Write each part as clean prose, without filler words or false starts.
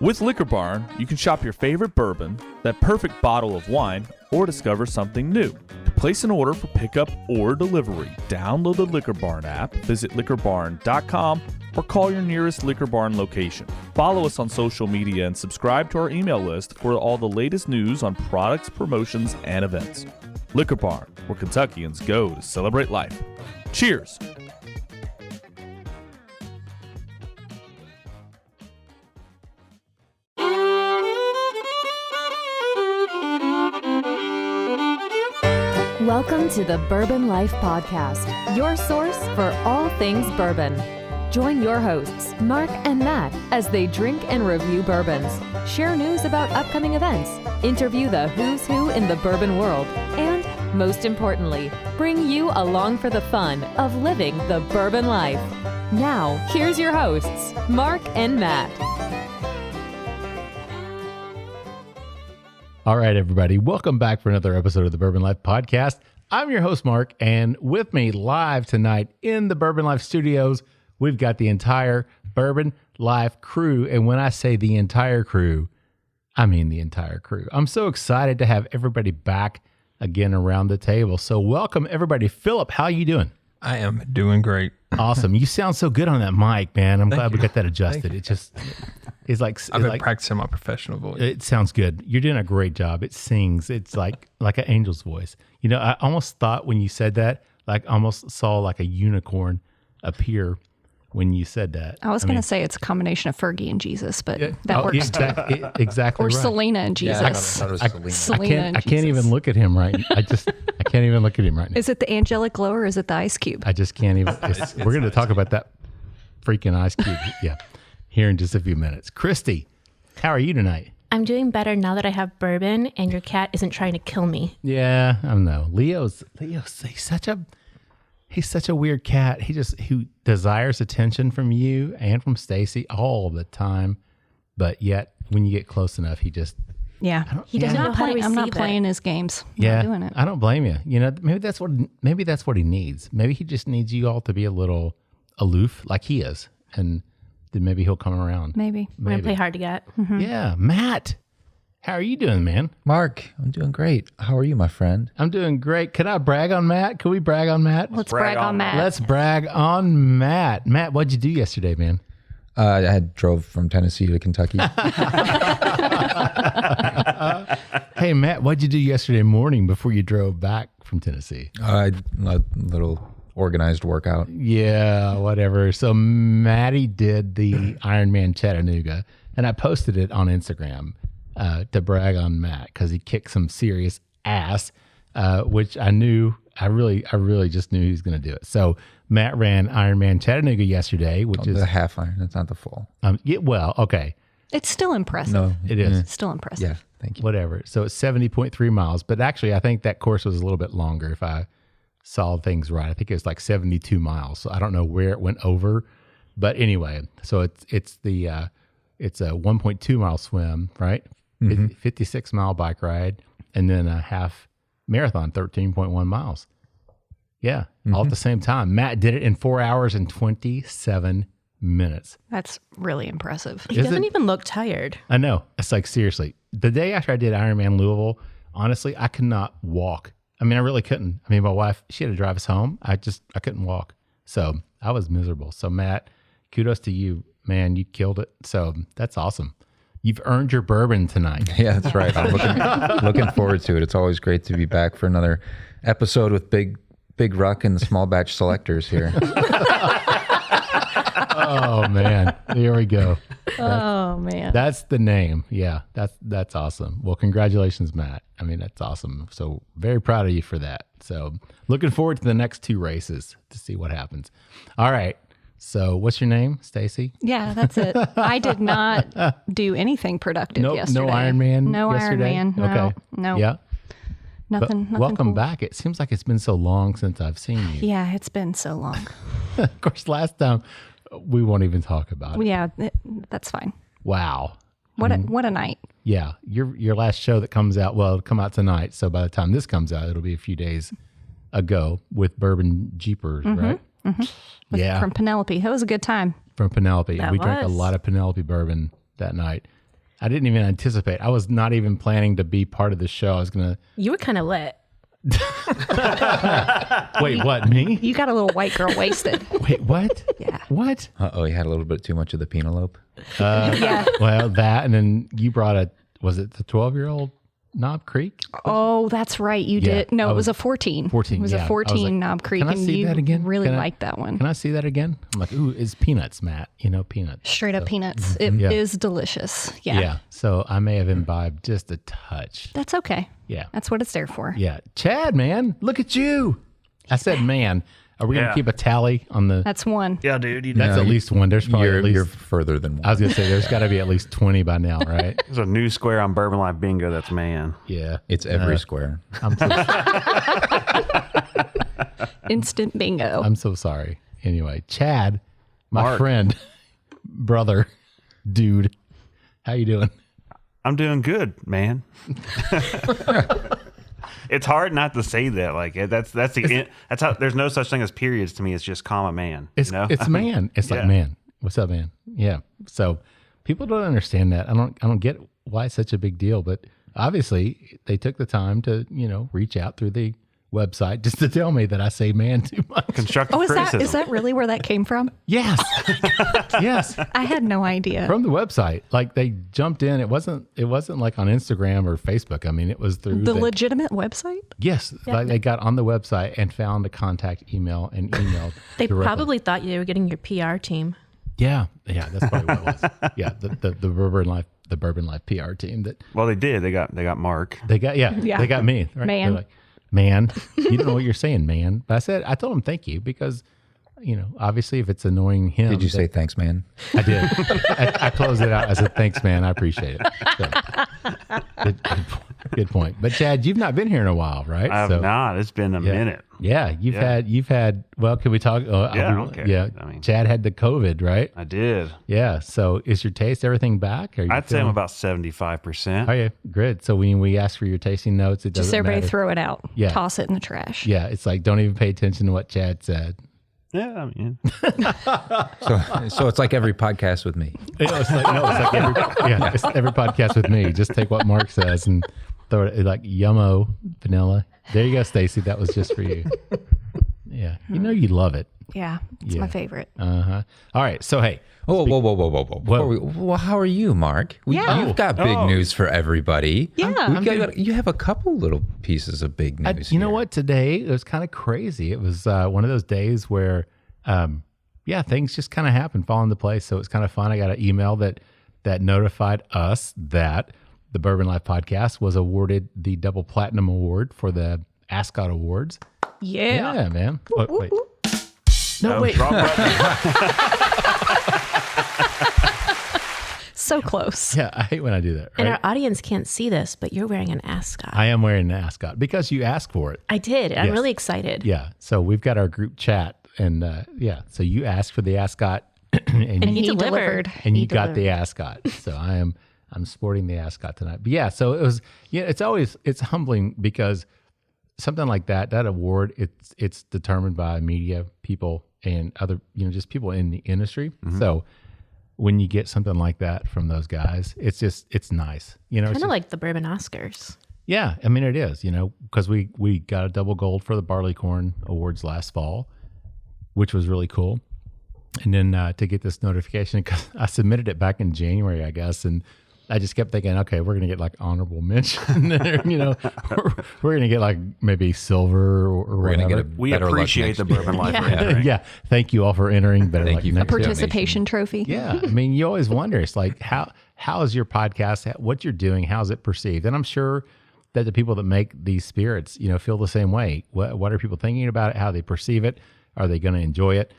With Liquor Barn, you can shop your favorite bourbon, that perfect bottle of wine, or discover something new. To place an order for pickup or delivery, download the Liquor Barn app, visit liquorbarn.com, or call your nearest Liquor Barn location. Follow us on social media and subscribe to our email list for all the latest news on products, promotions, and events. Liquor Barn, where Kentuckians go to celebrate life. Cheers! Welcome to the Bourbon Life Podcast, your source for all things bourbon. Join your hosts, Mark and Matt, as they drink and review bourbons, share news about upcoming events, interview the who's who in the bourbon world, and, most importantly, bring you along for the fun of living the bourbon life. Now, here's your hosts, Mark and Matt. All right, everybody. Welcome back for another episode of the Bourbon Life Podcast. I'm your host, Mark, and with me live tonight in the Bourbon Life Studios, we've got the entire Bourbon Life crew. And when I say the entire crew, I mean the entire crew. I'm so excited to have everybody back again around the table. So welcome, everybody. Philip, how you doing? I am doing great. Awesome. You sound so good on that mic, man. I'm glad we got that adjusted. It just... It's like I've been practicing my professional voice. It sounds good. You're doing a great job. It sings. It's like an angel's voice. You know, I almost thought when you said that, like almost saw like a unicorn appear when you said that. I was going to say it's a combination of Fergie and Jesus, but that works too. Exactly. Or right. Selena and Jesus. Yeah, I thought it was Selena. I can't even look at him right. I can't even look at him right now. Is it the angelic glow or is it the ice cube? I just can't even. We're going to talk about that freaking ice cube. Yeah. Here in just a few minutes. Christy, how are you tonight? I'm doing better now that I have bourbon and your cat isn't trying to kill me. Yeah, I know. Leo's he's such a weird cat. Who desires attention from you and from Stacy all the time, but yet when you get close enough, he doesn't know how to receive I'm not it. playing his games. Yeah, I'm not doing it. I don't blame you. You know, maybe that's what he needs. Maybe he just needs you all to be a little aloof, like he is, and then maybe he'll come around. Maybe. We're going to play hard to get. Mm-hmm. Yeah. Matt, how are you doing, man? Mark, I'm doing great. How are you, my friend? I'm doing great. Can I brag on Matt? Can we brag on Matt? Let's brag on Matt. Let's brag on Matt. Matt, what'd you do yesterday, man? I drove from Tennessee to Kentucky. Hey, Matt, what'd you do yesterday morning before you drove back from Tennessee? A little organized workout. Yeah, whatever. So Maddie did the Ironman Chattanooga, and I posted it on Instagram to brag on Matt because he kicked some serious ass, which I really just knew he was going to do it. So Matt ran Ironman Chattanooga yesterday, which is the half iron. That's not the full. Okay. It's still impressive. No, it is. It's still impressive. Yeah, thank you. Whatever. So it's 70.3 miles, but actually I think that course was a little bit longer if I saw things right. I think it was like 72 miles. So I don't know where it went over, but anyway, so it's a 1.2 mile swim, right? Mm-hmm. 56 mile bike ride, and then a half marathon, 13.1 miles. Yeah. All at the same time. Matt did it in 4 hours and 27 minutes. That's really impressive. He doesn't even look tired. I know. It's like, seriously, the day after I did Ironman Louisville, honestly, I could not walk. I mean, I really couldn't. I mean, my wife, she had to drive us home. I couldn't walk. So I was miserable. So Matt, kudos to you, man. You killed it. So that's awesome. You've earned your bourbon tonight. Yeah, that's right. I'm looking forward to it. It's always great to be back for another episode with Big Ruck and the small batch selectors here. Oh man, here we go. Man, that's the name. Yeah, that's awesome. Well, congratulations, Matt. I mean, that's awesome. So very proud of you for that. So looking forward to the next two races to see what happens. All right. So what's your name, Stacy? Yeah, that's it. I did not do anything productive yesterday. No Ironman. No yesterday? Ironman. No. Okay. No. Yeah. Nothing. Welcome cool. back. It seems like it's been so long since I've seen you. Yeah, it's been so long. Of course, last time we won't even talk about it. Yeah, that's fine. Wow. What a night. Yeah, your last show that comes out, well, it'll come out tonight. So by the time this comes out, it'll be a few days ago with Bourbon Jeepers, right? Mm-hmm. From Penelope. That was a good time. From Penelope. That we drank a was. lot of Penelope bourbon that night. I didn't even anticipate. I was not even planning to be part of the show. I was going to... You were kind of lit. Wait, what, me? You got a little white girl wasted. Wait, what? Yeah. What? Uh-oh, you had a little bit too much of the Penelope. Yeah. Well, that, and then you brought was it the 12-year-old Knob Creek? Oh, that's right. You Yeah, did. No, I it was was- a 14. 14, It was yeah. a I was 14 like, Knob Creek. Can I and see you that again? really Can I- liked that one. Can I see that again? I'm like, ooh, it's peanuts, Matt. You know, peanuts. Straight up peanuts. It Yeah. is delicious. Yeah. So I may have imbibed just a touch. That's okay. Yeah. That's what it's there for. Yeah. Chad, man, look at you. I said, man. Are we going to Yeah. keep a tally on the... That's one. Yeah, dude. That's at least one. There's probably at least... You're further than one. I was going to say, there's got to be at least 20 by now, right? There's a new square on Bourbon Life Bingo. That's man. Yeah. It's every square. I'm Instant bingo. I'm so sorry. Anyway, Chad, my Mark. friend, brother, dude, how you doing? I'm doing good, man. It's hard not to say that. Like that's how. There's no such thing as periods to me. It's just comma man. It's you know? it's man. It's like Yeah. man. What's up, man? Yeah. So people don't understand that. I don't get why it's such a big deal, but obviously they took the time to reach out through the website just to tell me that I say man too much. Constructive Oh, is criticism. that really where that came from? Yes. Yes. I had no idea. From the website. Like they jumped in. It wasn't like on Instagram or Facebook. I mean, it was through the legitimate website? Yes. Like they got on the website and found a contact email and emailed. They directly. probably thought you were getting your PR team. Yeah. Yeah, that's probably what it was. Yeah, the Bourbon Life PR team that Well, they did. They got Mark. they got. Yeah, Yeah. they got me. Right? Man. They're like, man, you don't know what you're saying, man. But I told him thank you because, obviously if it's annoying him. Did you say thanks, man? I did. I closed it out. I said, thanks, man. I appreciate it. So, good point. But Chad, you've not been here in a while, right? I have not. It's been a minute. Yeah, you've had. Well, can we talk? Yeah, okay. Yeah, I mean- Chad had the COVID, right? I did. Yeah. So, is your taste everything back? Are you I'd say I'm feeling- about 75%. Oh yeah, good. So when we ask for your tasting notes, it Just doesn't everybody matter. throw it out. Yeah. Toss it in the trash. Yeah, it's like don't even pay attention to what Chad said. Yeah, I mean, So it's like every podcast with me. It's like every podcast with me. Just take what Mark says and throw it like yummo vanilla. There you go, Stacy. That was just for you. Yeah, you love it. Yeah. It's Yeah. my favorite. All right. So hey, Oh, whoa. Well, how are you, Mark? Yeah. You've got big news for everybody. Yeah. You have a couple little pieces of big news. you know here. what? Today it was kind of crazy. It was one of those days where, things just kind of happened, fall into place. So it's kind of fun. I got an email that notified us that the Bourbon Life Podcast was awarded the double platinum award for the ASCOT Awards. Yeah. Yeah, man. Oh, wait. No, wait. wrong button. So close. Yeah, I hate when I do that. And Right? our audience can't see this, but you're wearing an ASCOT. I am wearing an ASCOT because you asked for it. I did. I'm Yes. really excited. Yeah. So we've got our group chat, and so you asked for the ASCOT, and he you, delivered. and He you got the delivered. ASCOT. So I'm sporting the ASCOT tonight. But yeah, so it was. Yeah, it's humbling because something like that award, it's determined by media people and other just people in the industry. So when you get something like that from those guys, it's nice. It's Kind just- of like the Bourbon Oscars. yeah, I mean it is, because we got a double gold for the Barleycorn Awards last fall, which was really cool. And then to get this notification, because I submitted it back in January, I guess, and I just kept thinking, okay, we're gonna get like honorable mention, we're gonna get like maybe silver or We're gonna whatever. get a We better luck appreciate the next year. Bourbon Life. Yeah. Right? Yeah, thank you all for entering. Better Thank luck you for next year. Participation trophy. Yeah, I mean, you always wonder. It's like how is your podcast? What you're doing? How's it perceived? And I'm sure that the people that make these spirits, feel the same way. What are people thinking about it? How they perceive it? Are they going to enjoy it?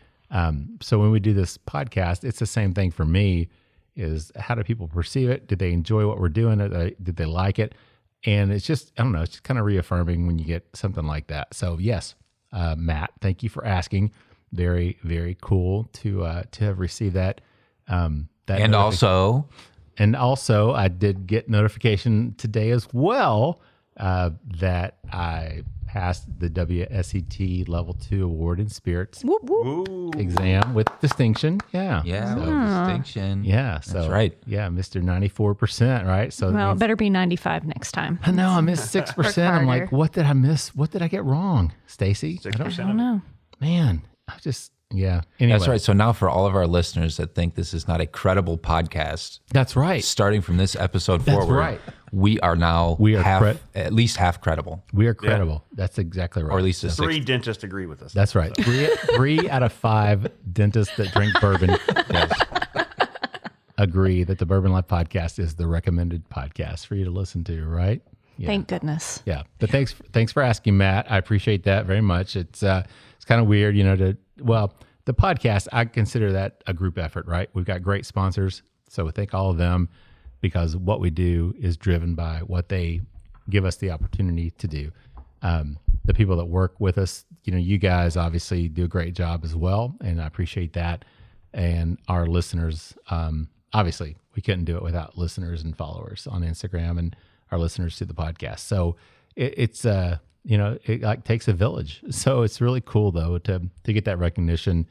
So when we do this podcast, it's the same thing for me. Is how do people perceive it? Did they enjoy what we're doing? Did they like it? And it's just, I don't know, it's just kind of reaffirming when you get something like that. So yes, Matt, thank you for asking. Very, very cool to have received that. And also, I did get notification today as well that I passed the WSET Level 2 Award in Spirits Whoop, whoop. Ooh. exam with distinction. Yeah. Yeah, So, distinction. yeah. So, That's right. Yeah, Mr. 94%, right? So Well, it better be 95 next time. I know I missed 6%. I'm like, what did I miss? What did I get wrong, Stacy? 6%. I don't know. Man, I just, yeah. Anyway, That's right. So now for all of our listeners that think this is not a credible podcast, That's right. starting from this episode That's forward, right. we are now We are at least half credible, We are credible. That's exactly right. or at least a 3 six. dentists agree with us. That's right. Three out of 5 dentists that drink bourbon agree that the Bourbon Life Podcast is the recommended podcast for you to listen to, right? Yeah. Thank goodness. Yeah. But thanks for asking, Matt. I appreciate that very much. It's kind of weird, the podcast, I consider that a group effort, right? We've got great sponsors. So we thank all of them because what we do is driven by what they give us the opportunity to do. The people that work with us, you guys obviously do a great job as well. And I appreciate that. And our listeners, obviously we couldn't do it without listeners and followers on Instagram and our listeners to the podcast. So it like takes a village. So it's really cool though, to get that recognition,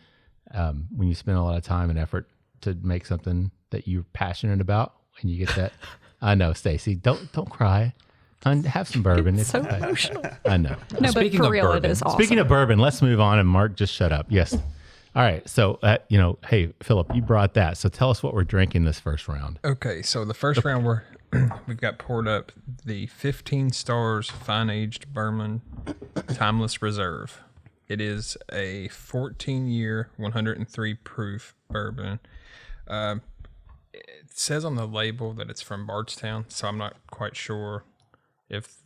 when you spend a lot of time and effort to make something that you're passionate about and you get that. I know, Stacy, don't cry. Have some bourbon. It's so okay. emotional. I know. No, Speaking but for of real, bourbon- it is awesome. Speaking of bourbon, let's move on. And Mark, just shut up. Yes. All right. So, hey, Philip, you brought that. So tell us what we're drinking this first round. Okay, so the first round we've got poured up the 15 Stars Fine Aged Bourbon Timeless Reserve. It is a 14-year, 103 proof bourbon. It says on the label that it's from Bardstown, so I'm not quite sure if,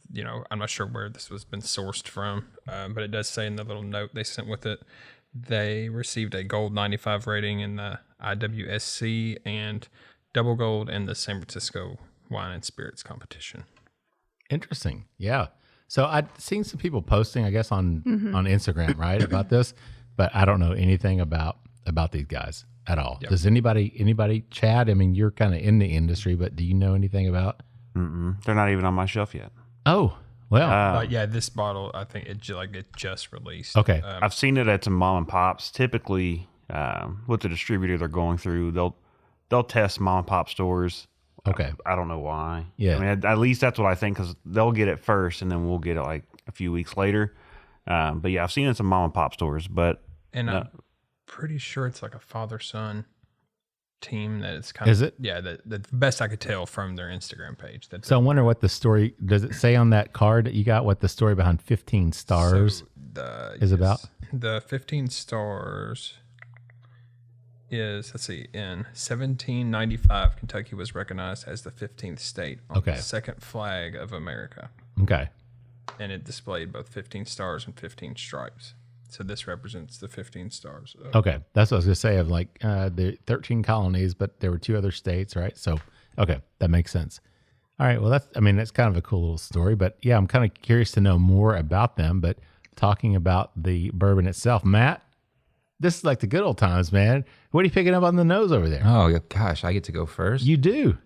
I'm not sure where this was been sourced from, but it does say in the little note they sent with it, they received a gold 95 rating in the IWSC and double gold in the San Francisco Wine and Spirits competition. Interesting. Yeah. So I'd seen some people posting, I guess, on Instagram, right, about this, but I don't know anything about these guys at all. Yep. Does anybody, Chad? I mean, you're kind of in the industry, but do you know anything about? They're not even on my shelf yet. Oh, well. Yeah, this bottle, I think it just released. Okay. I've seen it at some mom and pops. Typically, with the distributor they're going through, they'll test mom and pop stores. Okay. I don't know why. Yeah. I mean, at least that's what I think, because they'll get it first, and then we'll get it like a few weeks later. But yeah, I've seen it in some mom and pop stores. But I'm pretty sure it's like a father-son team that it's kind of. Is it? Yeah, the best I could tell from their Instagram page. So I wonder what the story, does it say on that card that you got what the story behind 15 Stars is about? The 15 Stars is, let's see, in 1795, Kentucky was recognized as the 15th state on the second flag of America. Okay. And it displayed both 15 stars and 15 stripes. So this represents the 15 stars. Okay. That's what I was going to say, of like the 13 colonies, but there were 2 other states, right? So, okay. That makes sense. All right. Well, that's kind of a cool little story, but yeah, I'm kind of curious to know more about them. But talking about the bourbon itself, Matt, this is like the good old times, man. What are you picking up on the nose over there? Oh, gosh, I get to go first. You do.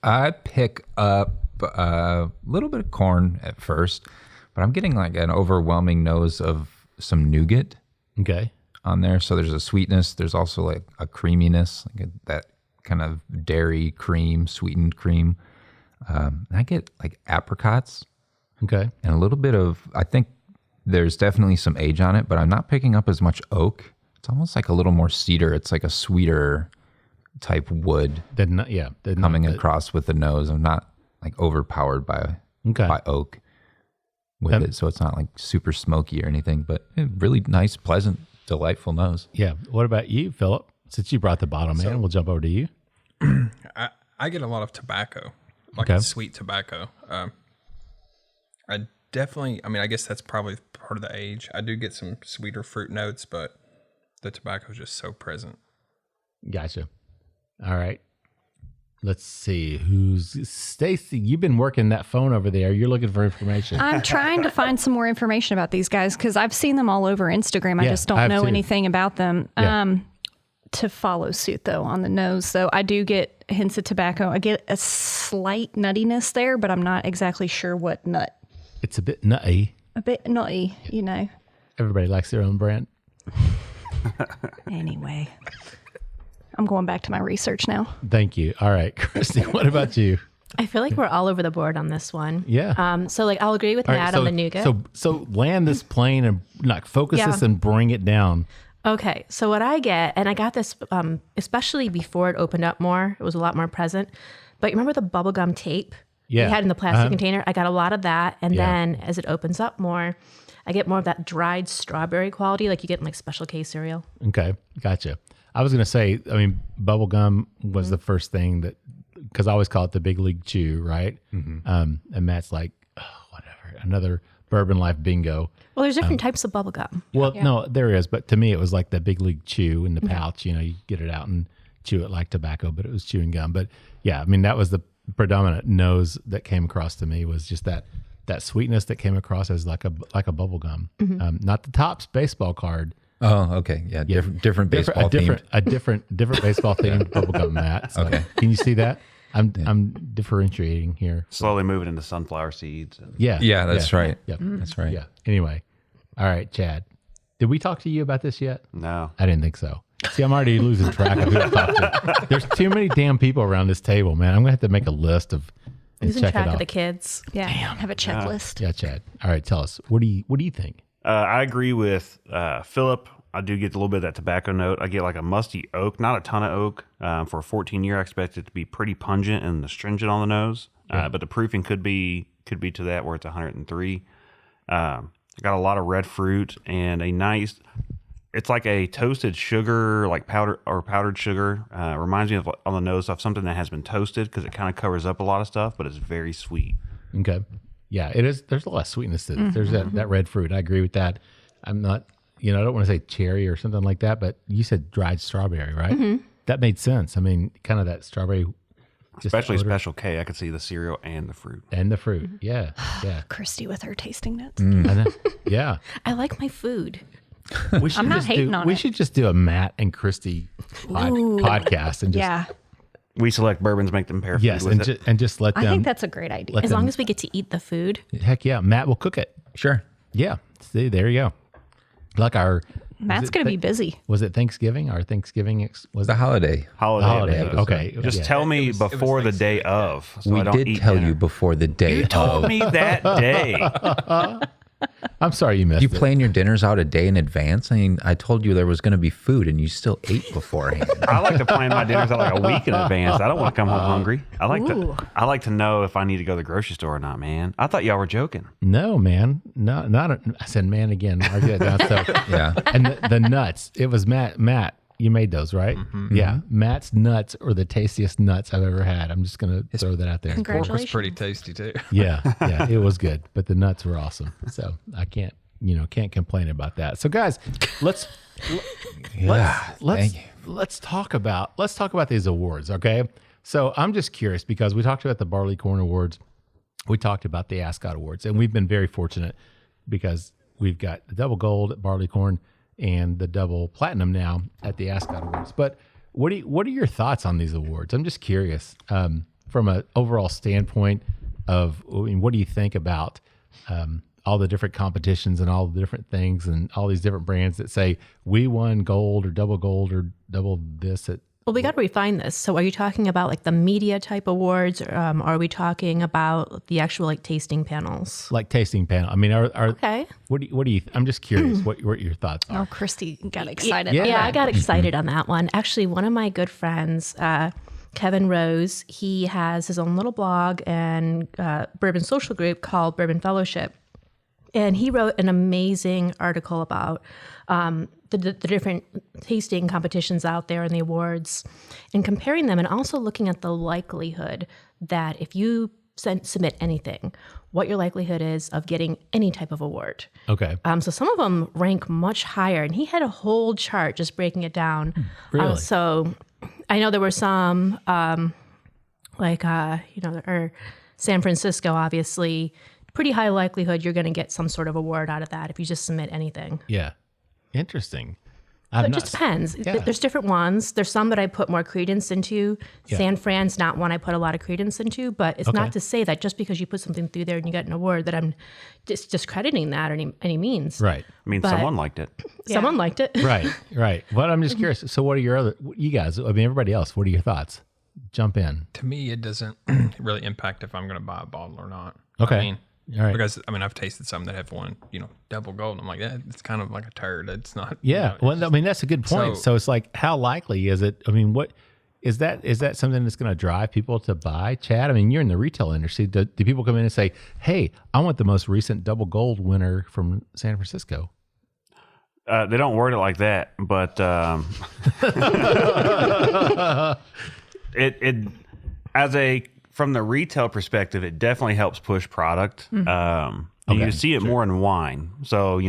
I pick up a little bit of corn at first, but I'm getting like an overwhelming nose of some nougat. Okay. On there. So there's a sweetness. There's also like a creaminess, like that kind of dairy cream, sweetened cream. And I get like apricots. Okay. And a little bit of, I think there's definitely some age on it, but I'm not picking up as much oak. It's almost like a little more cedar. It's like a sweeter type wood coming across with the nose. I'm not like overpowered by oak with it. So it's not like super smoky or anything, but really nice, pleasant, delightful nose. Yeah. What about you, Philip? Since you brought the bottle, man, we'll jump over to you. I get a lot of tobacco, like sweet tobacco. I definitely, I guess that's probably part of the age. I do get some sweeter fruit notes, but the tobacco is just so present. Gotcha. All right. Let's see. Who's Stacy? You've been working that phone over there. You're looking for information. I'm trying to find some more information about these guys because I've seen them all over Instagram. I just don't know anything about them. Yeah. To follow suit, though, on the nose. So I do get hints of tobacco. I get a slight nuttiness there, but I'm not exactly sure what nut. It's a bit nutty. a bit nutty, you know. Everybody likes their own brand. Anyway, I'm going back to my research now. Thank you. All right, Christy, what about you? I feel like we're all over the board on this one. Yeah. So like I'll agree with Matt on the nougat. So land this plane and like focus this and bring it down. Okay. So what I get, and I got this especially before it opened up more, it was a lot more present. But you remember the bubblegum tape you had in the plastic container? I got a lot of that. And then as it opens up more, I get more of that dried strawberry quality like you get in like Special K cereal. Okay. Gotcha. I was going to say, I mean, bubblegum was the first thing that, because I always call it the big league chew, right? And Matt's like, oh, whatever, another Bourbon Life bingo. Well, there's different types of bubble gum. Well, no, there is. But to me, it was like the big league chew in the pouch. You know, you get it out and chew it like tobacco, but it was chewing gum. But yeah, I mean, that was the predominant nose that came across to me, was just that sweetness that came across as like a bubble gum. Not the Topps baseball card. Oh, okay. Yeah. Different baseball themed. A different baseball themed bubble gum, Matt. So okay. Can you see that? I'm differentiating here. Slowly moving into sunflower seeds. Yeah. Yeah, that's right. Yep. That's right. Yeah. Anyway. All right, Chad. Did we talk to you about this yet? No. I didn't think so. See, I'm already losing track of who to talk to. There's too many damn people around this table, man. I'm going to have to make a list of and losing check track it of off. the kids. Yeah. Have a checklist. Yeah, Chad. All right, tell us. What do you think? I agree with Philip. I do get a little bit of that tobacco note. I get like a musty oak, not a ton of oak. For a 14-year, I expect it to be pretty pungent and astringent on the nose. But the proofing could be to that where it's 103. Got a lot of red fruit and a nice. It's like a toasted sugar, like powdered sugar. Reminds me of on the nose of something that has been toasted because it kind of covers up a lot of stuff, but it's very sweet. Okay. Yeah, it is. There's a lot of sweetness to it. There's that red fruit. I agree with that. I'm not, I don't want to say cherry or something like that, but you said dried strawberry, right? That made sense. I mean, kind of that strawberry. Especially Special K. I could see the cereal and the fruit. Yeah. Yeah. Christy with her tasting notes. Yeah. I like my food. We should I'm not hating on it. We should just do a Matt and Christy podcast and just We select bourbons, make them pair food with it. and just let them. I think that's a great idea. As long as we get to eat the food. Heck yeah, Matt will cook it. Sure. Yeah. See, there you go. Like our. Matt's going to be busy. Was it Thanksgiving? Our Thanksgiving was The holiday. Holiday. episode. Okay. Just tell me before the day of. So We I don't did eat tell dinner. you before the day You told of. me that day. I'm sorry you missed You it. plan your dinners out a day in advance? I mean, I told you there was going to be food and you still ate beforehand. I like to plan my dinners out like a week in advance. I don't want to come home hungry. I like to know if I need to go to the grocery store or not, man. I thought y'all were joking. No, man. No, I said man again. Argue that down. So, Yeah. and the nuts. It was Matt. You made those, right? Yeah. Matt's nuts are the tastiest nuts I've ever had. I'm just going to throw that out there. Pork was Congratulations. pretty tasty too. Yeah, it was good, but the nuts were awesome. So I can't complain about that. So guys, let's talk about these awards, okay? So I'm just curious because we talked about the Barley Corn Awards, we talked about the ASCOT Awards, and we've been very fortunate because we've got the double gold at Barley Corn and the double platinum now at the ASCOT Awards. But what are your thoughts on these awards? I'm just curious from an overall standpoint of, what do you think about all the different competitions and all the different things and all these different brands that say we won gold or double this at. Well, we got to refine this. So are you talking about like the media type awards? Or, are we talking about the actual like tasting panels? Like tasting panel. I mean, are Okay. What do you I'm just curious what your thoughts are. Oh, Christy got excited. Yeah, I got excited on that one. Actually, one of my good friends, Kevin Rose, he has his own little blog and bourbon social group called Bourbon Fellowship. And he wrote an amazing article about the different tasting competitions out there and the awards and comparing them and also looking at the likelihood that if you submit anything, what your likelihood is of getting any type of award. Okay. So some of them rank much higher, and he had a whole chart just breaking it down. Really? So I know there were some or San Francisco, obviously, pretty high likelihood you're going to get some sort of award out of that if you just submit anything. Yeah. Interesting. It just depends. Yeah. There's different ones. There's some that I put more credence into. Yeah. San Fran's not one I put a lot of credence into, but it's not to say that just because you put something through there and you get an award that I'm just discrediting that or any means. Right. I mean, someone liked it. Someone liked it. Right. Well, I'm just curious. So what are you guys, everybody else, what are your thoughts? Jump in. To me, it doesn't really impact if I'm going to buy a bottle or not. Okay. I mean, all right. because I've tasted some that have won, double gold. And I'm like, it's kind of like a turd. It's not. Yeah. Well, that's a good point. So it's like, how likely is it? I mean, what is that something that's going to drive people to buy, Chad? I mean, you're in the retail industry. Do people come in and say, hey, I want the most recent double gold winner from San Francisco? They don't word it like that, but from the retail perspective, it definitely helps push product. You see it more in wine. So,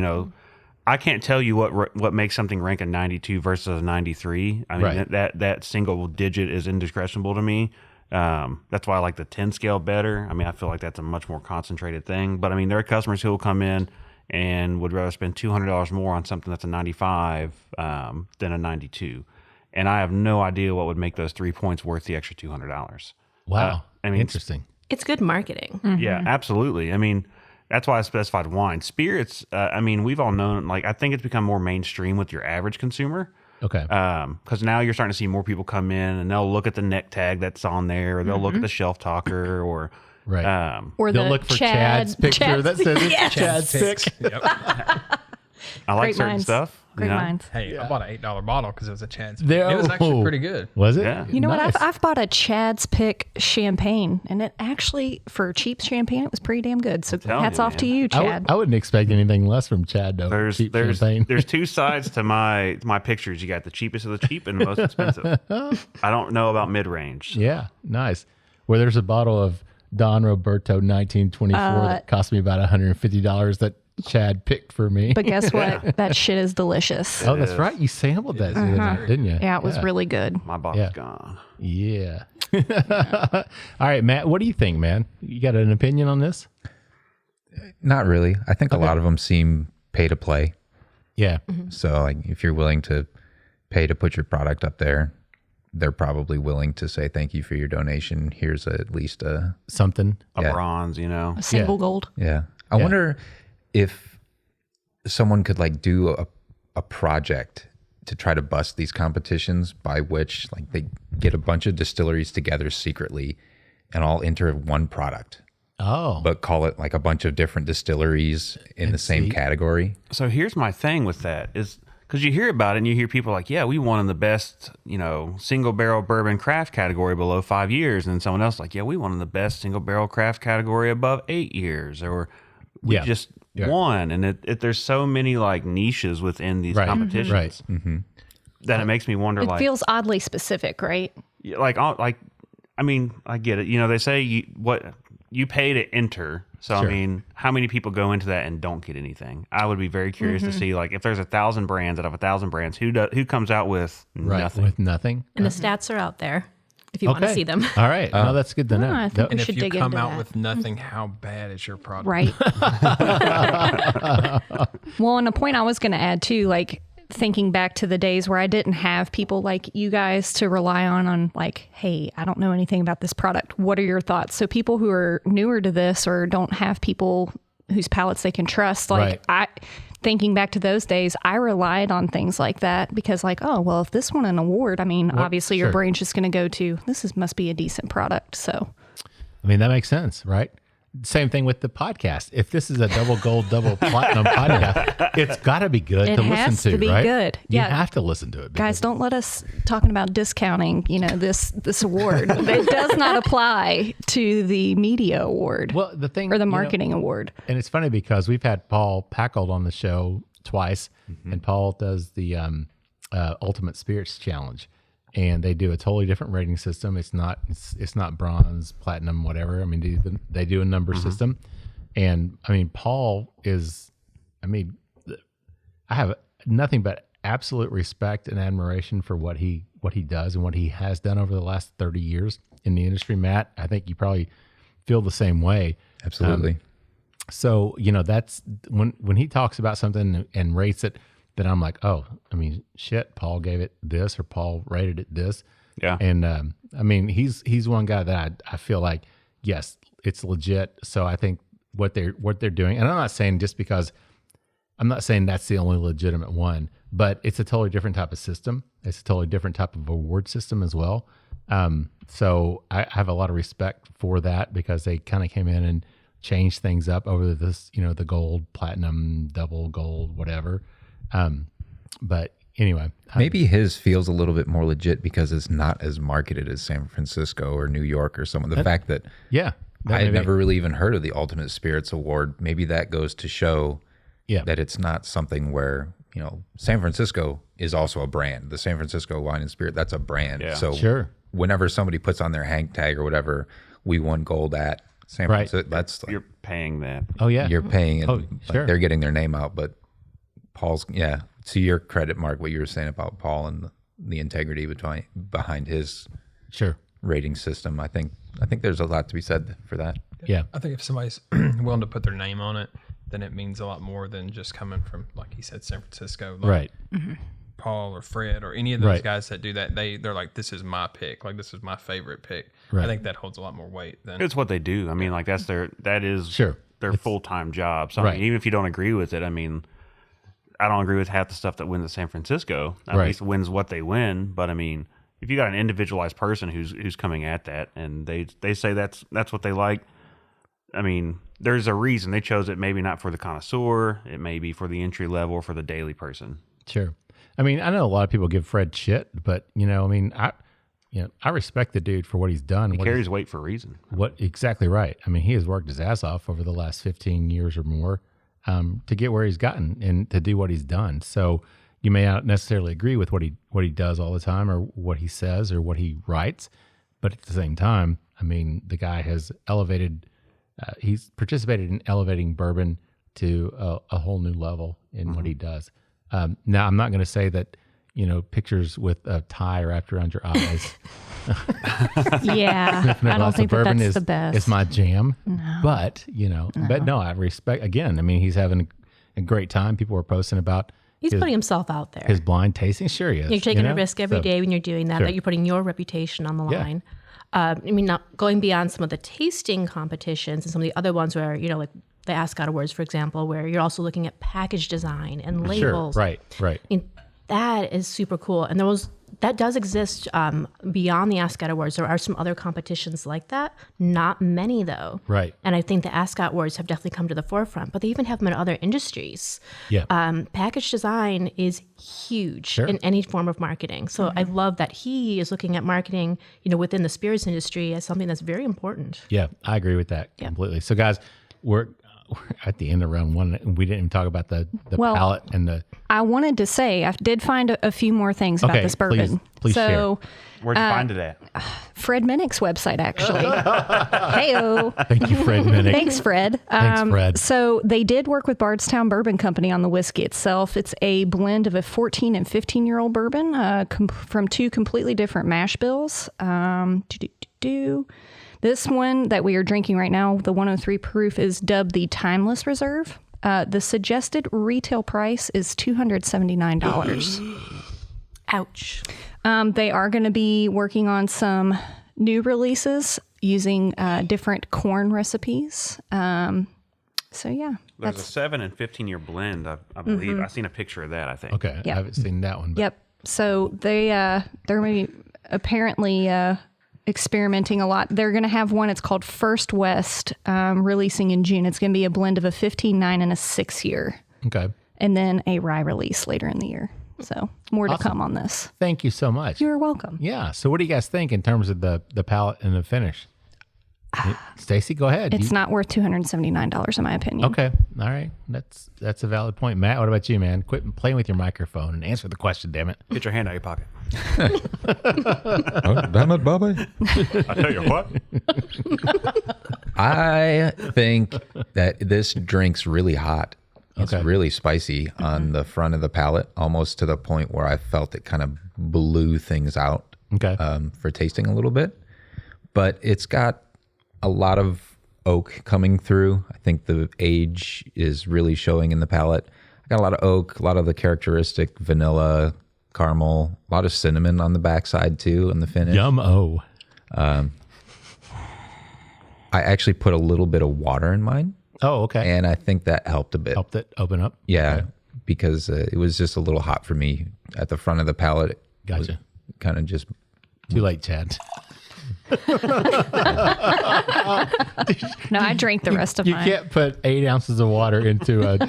I can't tell you what makes something rank a 92 versus a 93. I mean, that single digit is indiscretionable to me. That's why I like the 10 scale better. I mean, I feel like that's a much more concentrated thing. But I mean, there are customers who will come in and would rather spend $200 more on something that's a 95 than a 92. And I have no idea what would make those 3 points worth the extra $200. Wow. I mean, interesting. It's good marketing. Yeah, absolutely. I mean, that's why I specified wine. Spirits, we've all known, I think it's become more mainstream with your average consumer. Okay. Because now you're starting to see more people come in and they'll look at the neck tag that's on there, or they'll look at the shelf talker, or or they'll the look for Chad's picture that says it's Chad's pick. Yep. I like Great certain minds. stuff. Great minds. Hey, I bought an $8 bottle because it was a Chad's. There- It was actually oh. pretty good. Was it? Yeah. You know Nice. what? I've bought a Chad's Pick champagne, and it actually, for cheap champagne, it was pretty damn good. So telling hats you, off man. to you, Chad. I wouldn't expect anything less from Chad, though. There's Cheap champagne. two sides to my pictures. You got the cheapest of the cheap and the most expensive. I don't know about mid range. Yeah, nice. Where there's a bottle of Don Roberto 1924 that cost me about $150 that Chad picked for me. But guess what? That shit is delicious. Oh, that's right. You sampled that, the other night, didn't you? Yeah, it was really good. My bottle's gone. Yeah. All right, Matt, what do you think, man? You got an opinion on this? Not really. I think a lot of them seem pay to play. Yeah. So if you're willing to pay to put your product up there, they're probably willing to say thank you for your donation. Here's at least something. A bronze, A single gold. Yeah. I wonder if someone could do a project to try to bust these competitions, by which they get a bunch of distilleries together secretly and all enter one product. Oh. But call it a bunch of different distilleries in the same category. So here's my thing with that is, because you hear about it and you hear people like, yeah, we won in the best, single barrel bourbon craft category below 5 years. And then someone else like, yeah, we won in the best single barrel craft category above 8 years. Or we just won. And there's so many niches within these competitions. Right. That it makes me wonder, It feels oddly specific, right? I mean, I get it. They say you pay to enter. So, Sure. I mean, how many people go into that and don't get anything? I would be very curious to see, if there's 1,000 brands out of 1,000 brands, who comes out with nothing? With nothing. And the stats are out there if you want to see them. All right. No, that's good to know. I think And we if should you dig come into out that. with nothing, how bad is your product? Right. Well, and a point I was going to add too, thinking back to the days where I didn't have people like you guys to rely on hey, I don't know anything about this product. What are your thoughts? So people who are newer to this or don't have people whose palates they can trust, thinking back to those days, I relied on things like that because if this won an award, obviously your brain's just going to go to, must be a decent product. So, I mean, that makes sense, right? Same thing with the podcast. If this is a double gold, double platinum podcast, it's got to be good to listen to, right? It has to be good. You Yeah. have to listen to it. Guys, don't let us talking about discounting, this award. It does not apply to the media award the thing, or the marketing award. And it's funny because we've had Paul Packold on the show twice, and Paul does the Ultimate Spirits Challenge, and they do a totally different rating system. It's not bronze, platinum, whatever. I mean, they do a number system, and Paul is, I have nothing but absolute respect and admiration for what he does and what he has done over the last 30 years in the industry. Matt, I think you probably feel the same way. Absolutely. So, that's when he talks about something and rates it, then I'm like, oh, I mean, shit, Paul gave it this or Paul rated it this. Yeah. And I mean, he's one guy that I feel like, yes, it's legit. So I think what they're doing, and I'm not saying just because, I'm not saying that's the only legitimate one, but it's a totally different type of system. It's a totally different type of award system as well. So I have a lot of respect for that because they kind of came in and changed things up over this, the gold, platinum, double gold, whatever. But anyway, maybe his feels a little bit more legit because it's not as marketed as San Francisco or New York or something. The fact that I had never really even heard of the Ultimate Spirits Award. Maybe that goes to show that it's not something where, San Francisco is also a brand. The San Francisco Wine and Spirit, that's a brand. Yeah. So sure. Whenever somebody puts on their hang tag or whatever, we won gold at San Francisco. That's you're paying that. Oh yeah, you're paying it. Oh, sure. They're getting their name out. But Paul's, to your credit, Mark, what you were saying about Paul and the integrity behind his rating system. I think there's a lot to be said for that. Yeah, I think if somebody's willing to put their name on it, then it means a lot more than just coming from, like he said, San Francisco. Like right. Paul or Fred or any of those guys that do that, they're like, this is my pick. Like, this is my favorite pick. Right. I think that holds a lot more weight than it's what they do. I mean, like that is their full-time job. So I mean, even if you don't agree with it, I mean, I don't agree with half the stuff that wins at San Francisco. At least wins what they win. But I mean, if you got an individualized person who's coming at that and they say that's what they like, I mean, there's a reason they chose it. Maybe not for the connoisseur. It may be for the entry level or for the daily person. Sure. I mean, I know a lot of people give Fred shit, but I mean, I respect the dude for what he's done. He carries weight for a reason. Exactly right. I mean, he has worked his ass off over the last 15 years or more to get where he's gotten and to do what he's done. So you may not necessarily agree with what he does all the time or what he says or what he writes, but at the same time, I mean, the guy has elevated. He's participated in elevating bourbon to a whole new level in what he does. Now, I'm not going to say that, pictures with a tie wrapped around your eyes. Yeah, I don't think that's the best. It's my jam. No. But, but no, I respect, again, I mean, he's having a great time. People are posting about He's putting himself out there. His blind tasting, sure he is. You're taking a risk every day when you're doing that, that you're putting your reputation on the line. I mean, not going beyond some of the tasting competitions and some of the other ones where, like the ASCOT Awards, for example, where you're also looking at package design and labels. Sure, right. I mean, that is super cool. And that does exist beyond the ASCOT Awards. There are some other competitions like that. Not many, though. Right. And I think the ASCOT Awards have definitely come to the forefront, but they even have them in other industries. Yeah. Package design is huge in any form of marketing. So I love that he is looking at marketing, within the spirits industry as something that's very important. Yeah, I agree with that completely. So, guys, we're at the end of round one, and we didn't even talk about the palate and the. I wanted to say I did find a few more things about this bourbon. Please share. Where'd you find it at? Fred Minnick's website, actually. Hey-o. Thank you, Fred Minnick. Thanks, Fred. Thanks, Fred. So they did work with Bardstown Bourbon Company on the whiskey itself. It's a blend of a 14 and 15-year-old bourbon from two completely different mash bills. This one that we are drinking right now, the 103 proof, is dubbed the Timeless Reserve. The suggested retail price is $279. Ouch. They are going to be working on some new releases using different corn recipes. So, yeah. There's a 7 and 15-year blend, I believe. Mm-hmm. I've seen a picture of that, I think. Okay. Yep. I haven't seen that one. But. Yep. So they're maybe apparently experimenting a lot. They're going to have one, it's called First West, releasing in June. It's going to be a blend of a 15, 9, and a 6-year. Okay. And then a rye release later in the year. So more to come on this. Thank you so much. You're welcome. Yeah. So what do you guys think in terms of the palate and the finish? Stacy, go ahead. It's not worth $279 in my opinion. Okay. All right. That's a valid point. Matt, what about you, man? Quit playing with your microphone and answer the question, damn it. Get your hand out of your pocket. Oh, damn it, Bobby. I tell you what. I think that this drink's really hot. It's really spicy on the front of the palate, almost to the point where I felt it kind of blew things out for tasting a little bit. But it's got a lot of oak coming through. I think the age is really showing in the palate. I got a lot of oak, a lot of the characteristic vanilla, caramel, a lot of cinnamon on the backside too in the finish. Yum-o. I actually put a little bit of water in mine. Oh, okay. And I think that helped a bit. Helped it open up? Yeah, Okay. because it was just a little hot for me at the front of the palate. Gotcha. Kind of just... Too late, Chad. No, I drank the rest of You mine. can't put 8 ounces of water into a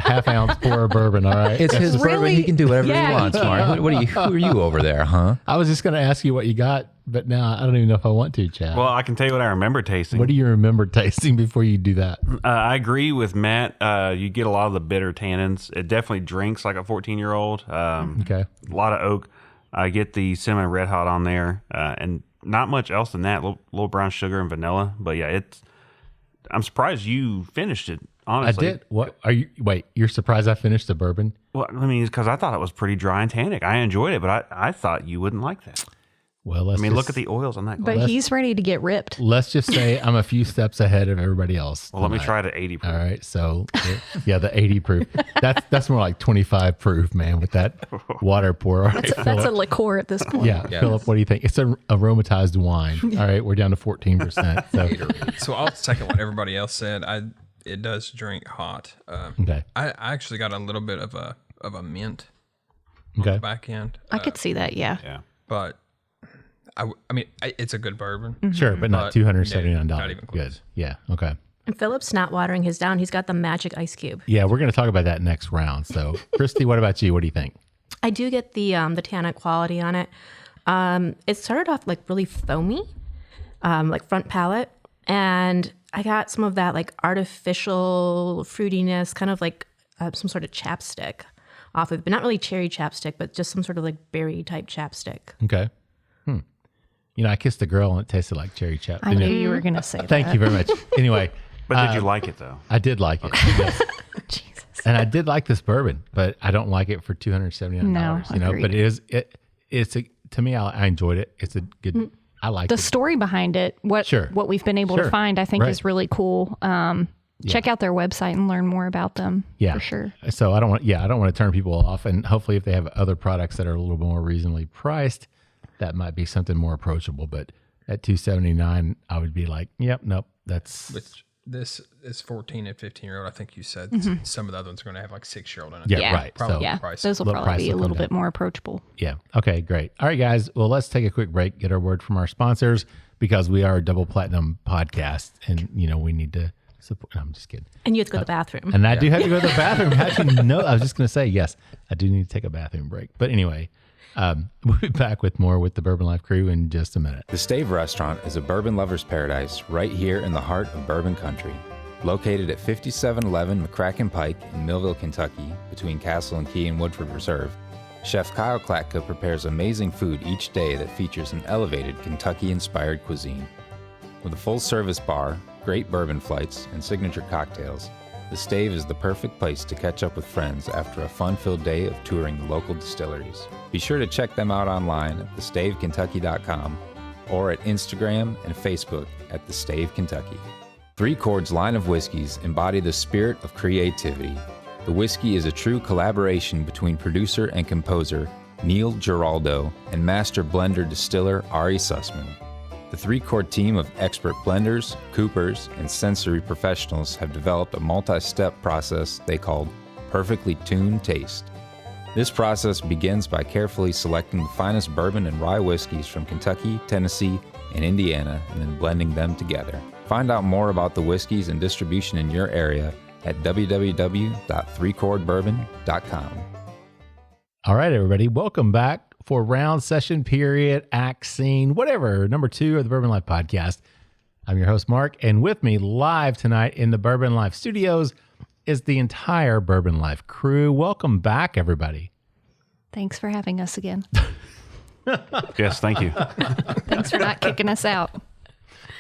half ounce pour of bourbon, all right? It's his bourbon. Really? He can do whatever Yeah, he wants, he Mark. Who are you over there, huh? I was just going to ask you what you got, but now I don't even know if I want to, Chad. Well, I can tell you what I remember tasting. What do you remember tasting before you do that? I agree with Matt. You get a lot of the bitter tannins. It definitely drinks like a 14-year-old. Okay. A lot of oak. I get the cinnamon red hot on there, and not much else than that. Little brown sugar and vanilla. But yeah, I'm surprised you finished it. Honestly, I did. What are you? Wait, you're surprised I finished the bourbon? Well, I mean, because I thought it was pretty dry and tannic. I enjoyed it, but I thought you wouldn't like that. Well, Look at the oils on that glass. But he's ready to get ripped. Let's just say I'm a few steps ahead of everybody else. Well, let me tonight. try it at 80 proof. All right, so yeah, the 80 proof. That's more like 25 proof, man, with that water pour. All right, That's a liqueur at this point. yeah, Philip, what do you think? It's an aromatized wine. All right, we're down to 14%. So So I'll second what everybody else said. It does drink hot. okay, I actually got a little bit of a mint on okay, the back end. I could see that, yeah. Yeah. But I mean, it's a good bourbon. sure, but not But, $279. not even close. Good, yeah, okay. And Philip's not watering his down. He's got the magic ice cube. Yeah, we're going to talk about that next round. So, Christy, what about you? What do you think? I do get the tannic quality on it. It started off like really foamy, like front palate, and I got some of that like artificial fruitiness, kind of like some sort of chapstick off of it, but not really cherry chapstick, but just some sort of like berry type chapstick. Okay. You know, I kissed a girl and it tasted like cherry chap. I knew you were going to say that. Thank you very much. Anyway, But did you like it, though? I did like it. Yes. Jesus. And I did like this bourbon, but I don't like it for $279. No, you know, agreed. but it's to me, I enjoyed it. It's a good. I like The it. story behind it, what we've been able Sure. to find, I think Right. is really cool. Check out their website and learn more about them. Yeah, For sure. So I don't want to turn people off, and hopefully, if they have other products that are a little more reasonably priced, that might be something more approachable. But at $279, I would be like, yep, nope, that's Which this is 14 and 15-year-old. I think you said some of the other ones are going to have like 6-year-old in it. yeah, right. Probably. So Yeah, price. those will Look, probably price be a will little come bit more approachable. yeah, okay, great. All right, guys. Well, let's take a quick break, get our word from our sponsors because we are a double platinum podcast, and we need to support. No, I'm just kidding. And you have to go to the bathroom. And I do have to go to the bathroom. How'd you know? I was just going to say, yes, I do need to take a bathroom break. But anyway, we'll be back with more with the Bourbon Life Crew in just a minute. The Stave Restaurant is a bourbon lover's paradise right here in the heart of bourbon country. Located at 5711 McCracken Pike in Millville, Kentucky, between Castle and Key and Woodford Reserve, Chef Kyle Klatka prepares amazing food each day that features an elevated Kentucky-inspired cuisine. With a full-service bar, great bourbon flights, and signature cocktails, the Stave is the perfect place to catch up with friends after a fun-filled day of touring the local distilleries. Be sure to check them out online at thestavekentucky.com or at Instagram and Facebook at The Stave Kentucky. Three Chord's line of whiskeys embody the spirit of creativity. The whiskey is a true collaboration between producer and composer Neil Giraldo and master blender distiller Ari Sussman. The Three Chord team of expert blenders, coopers, and sensory professionals have developed a multi-step process they called Perfectly Tuned Taste. This process begins by carefully selecting the finest bourbon and rye whiskeys from Kentucky, Tennessee, and Indiana, and then blending them together. Find out more about the whiskeys and distribution in your area at www.threechordbourbon.com. All right, everybody, welcome back for round, session, period, act, scene, whatever, number 2 of the Bourbon Life Podcast. I'm your host, Mark, and with me live tonight in the Bourbon Life Studios is the entire Bourbon Life crew. Welcome back, everybody. Thanks for having us again. Yes, thank you. Thanks for not kicking us out.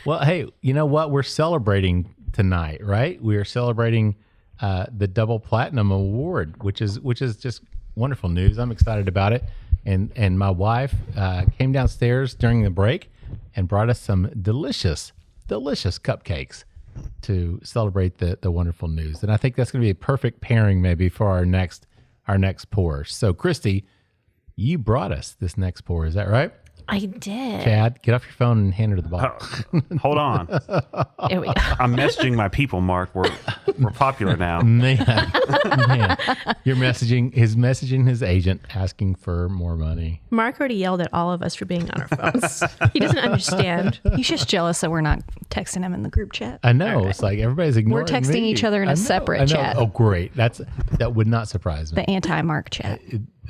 Well, hey, you know what? We're celebrating tonight, right? We are celebrating the Double Platinum Award, which is just wonderful news. I'm excited about it. And my wife came downstairs during the break and brought us some delicious cupcakes. to celebrate the wonderful news. And I think that's going to be a perfect pairing maybe for our next pour. So, Christy, you brought us this next pour. Is that right? I did. Chad, get off your phone and hand her the bottle. Hold on. There we go. I'm messaging my people, Mark. We're popular now. Man, you're messaging his agent asking for more money. Mark already yelled at all of us for being on our phones. He doesn't understand. He's just jealous that we're not texting him in the group chat. I know. It's like everybody's ignoring We're texting me. each other in a separate chat. Oh, great. That would not surprise me. The anti-Mark chat.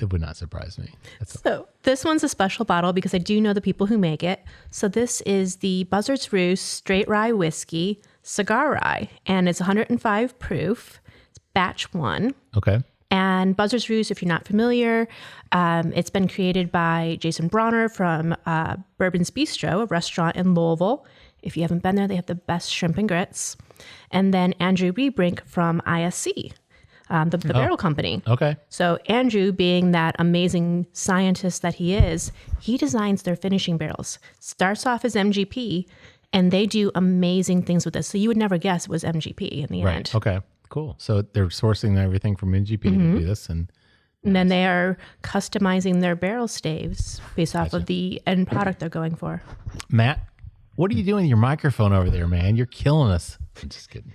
It would not surprise me. So this one's a special bottle because I do know the people who make it. So this is the Buzzard's Roost Straight Rye Whiskey Cigar Rye, and it's 105 proof. It's batch 1. Okay. And Buzzard's Roost, if you're not familiar, it's been created by Jason Bronner from Bourbon's Bistro, a restaurant in Louisville. If you haven't been there, they have the best shrimp and grits. And then Andrew Rebrink from ISC. The barrel company. Okay. So Andrew, being that amazing scientist that he is, he designs their finishing barrels. Starts off as MGP, and they do amazing things with this. So you would never guess it was MGP in the end. Okay. Cool. So they're sourcing everything from MGP to do this, and then they are customizing their barrel staves based off of the end product they're going for. Matt, what are you doing with your microphone over there, man? You're killing us. Just kidding.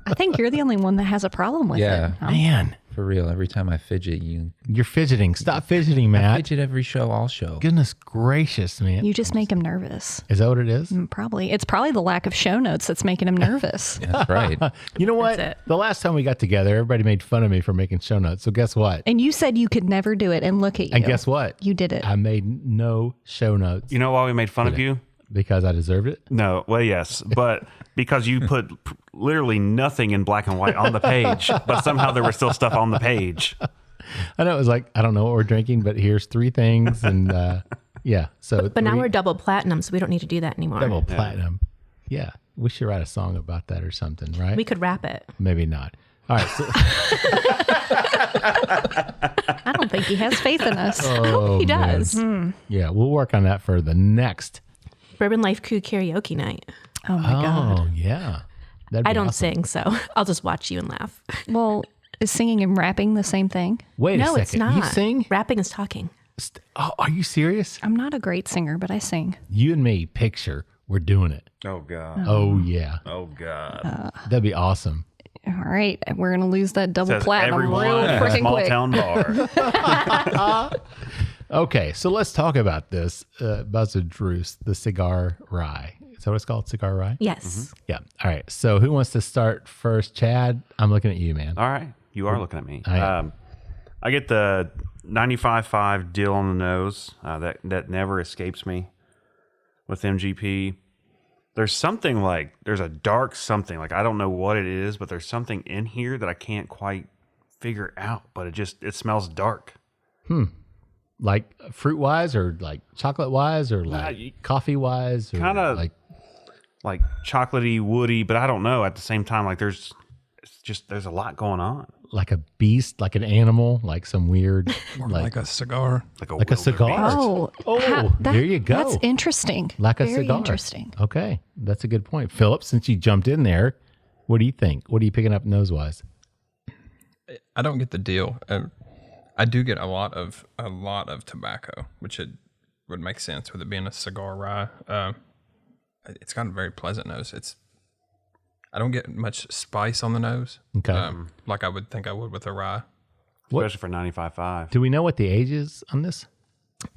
I think you're the only one that has a problem with it. Man. For real, every time I fidget, You're fidgeting. Stop fidgeting, Matt. fidget every show, all show. Goodness gracious, man. You just make him nervous. Is that what it is? Probably. It's probably the lack of show notes that's making him nervous. That's right. You know what? That's it. The last time we got together, everybody made fun of me for making show notes. So guess what? And you said you could never do it, and look at you. And guess what? You did it. I made no show notes You know why we made fun of you? because I deserved it. No, well, yes, but because you put literally nothing in black and white on the page, but somehow there was still stuff on the page. I know it was like, I don't know what we're drinking, but here's 3 things. And yeah. So, But now we're double platinum, so we don't need to do that anymore. double platinum. Yeah. We should write a song about that or something, right? We could wrap it. Maybe not. All right. So, I don't think he has faith in us. oh, He man. does. Yeah. We'll work on that for the next. Bourbon Life Crew karaoke night. Oh my God. Oh, yeah. That'd be I don't awesome. sing, so I'll just watch you and laugh. Well, is singing and rapping the same thing? Wait a No, second. it's not. You sing? Rapping is talking. Oh, are you serious? I'm not a great singer, but I sing. You and me, picture, we're doing it. Oh, God. Oh, yeah. Oh, God. That'd be awesome. All right, we're gonna lose that double Says platinum real everyone at a freaking small quick. town bar. Okay, so let's talk about this Buzzard Roost, the cigar rye. Is that what it's called? Cigar rye? Yes. Yeah. All right. So who wants to start first? Chad, I'm looking at you, man. All right. You are looking at me. I am. I get the 95.5 deal on the nose. That never escapes me with MGP. There's something there's a dark something. I don't know what it is, but there's something in here that I can't quite figure out. But it smells dark. Like fruit wise or like chocolate wise or like coffee wise? Kinda like chocolatey, woody, but I don't know. At the same time, there's a lot going on. Like a beast, like an animal, like some weird, Or like a cigar. like a cigar. Oh, there you go. That's interesting. Like a Very cigar. interesting. Okay, that's a good point. Philip, since you jumped in there, what do you think? What are you picking up nose wise? I don't get the deal. I do get a lot of tobacco, which it would make sense with it being a cigar rye. It's got a very pleasant nose. I don't get much spice on the nose. Okay. Like I would think I would with a rye. Especially for 95.5. Do we know what the age is on this?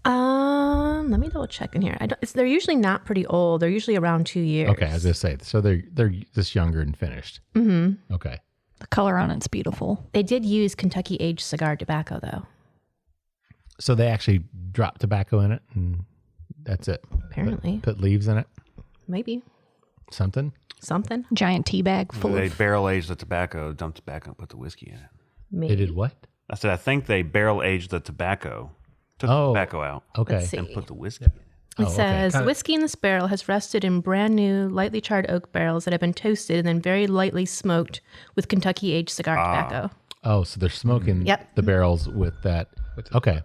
Let me double check in here. They're usually not pretty old. They're usually around 2 years. Okay, I was gonna say. So they're just younger and finished. Mm-hmm. Okay. The color on it's beautiful. They did use Kentucky aged cigar tobacco though. So they actually drop tobacco in it, and that's it. Apparently. Put leaves in it. Maybe. Something. Giant tea bag full They of. barrel aged the tobacco, dumped tobacco, and put the whiskey in it. Maybe. They did what? I said, I think they barrel aged the tobacco, took Oh. the tobacco out, Okay. Let's see. and put the whiskey in it. It okay. says the whiskey in this barrel has rested in brand new, lightly charred oak barrels that have been toasted and then very lightly smoked with Kentucky aged cigar tobacco. Oh, so they're smoking Yep. the barrels with that. Okay.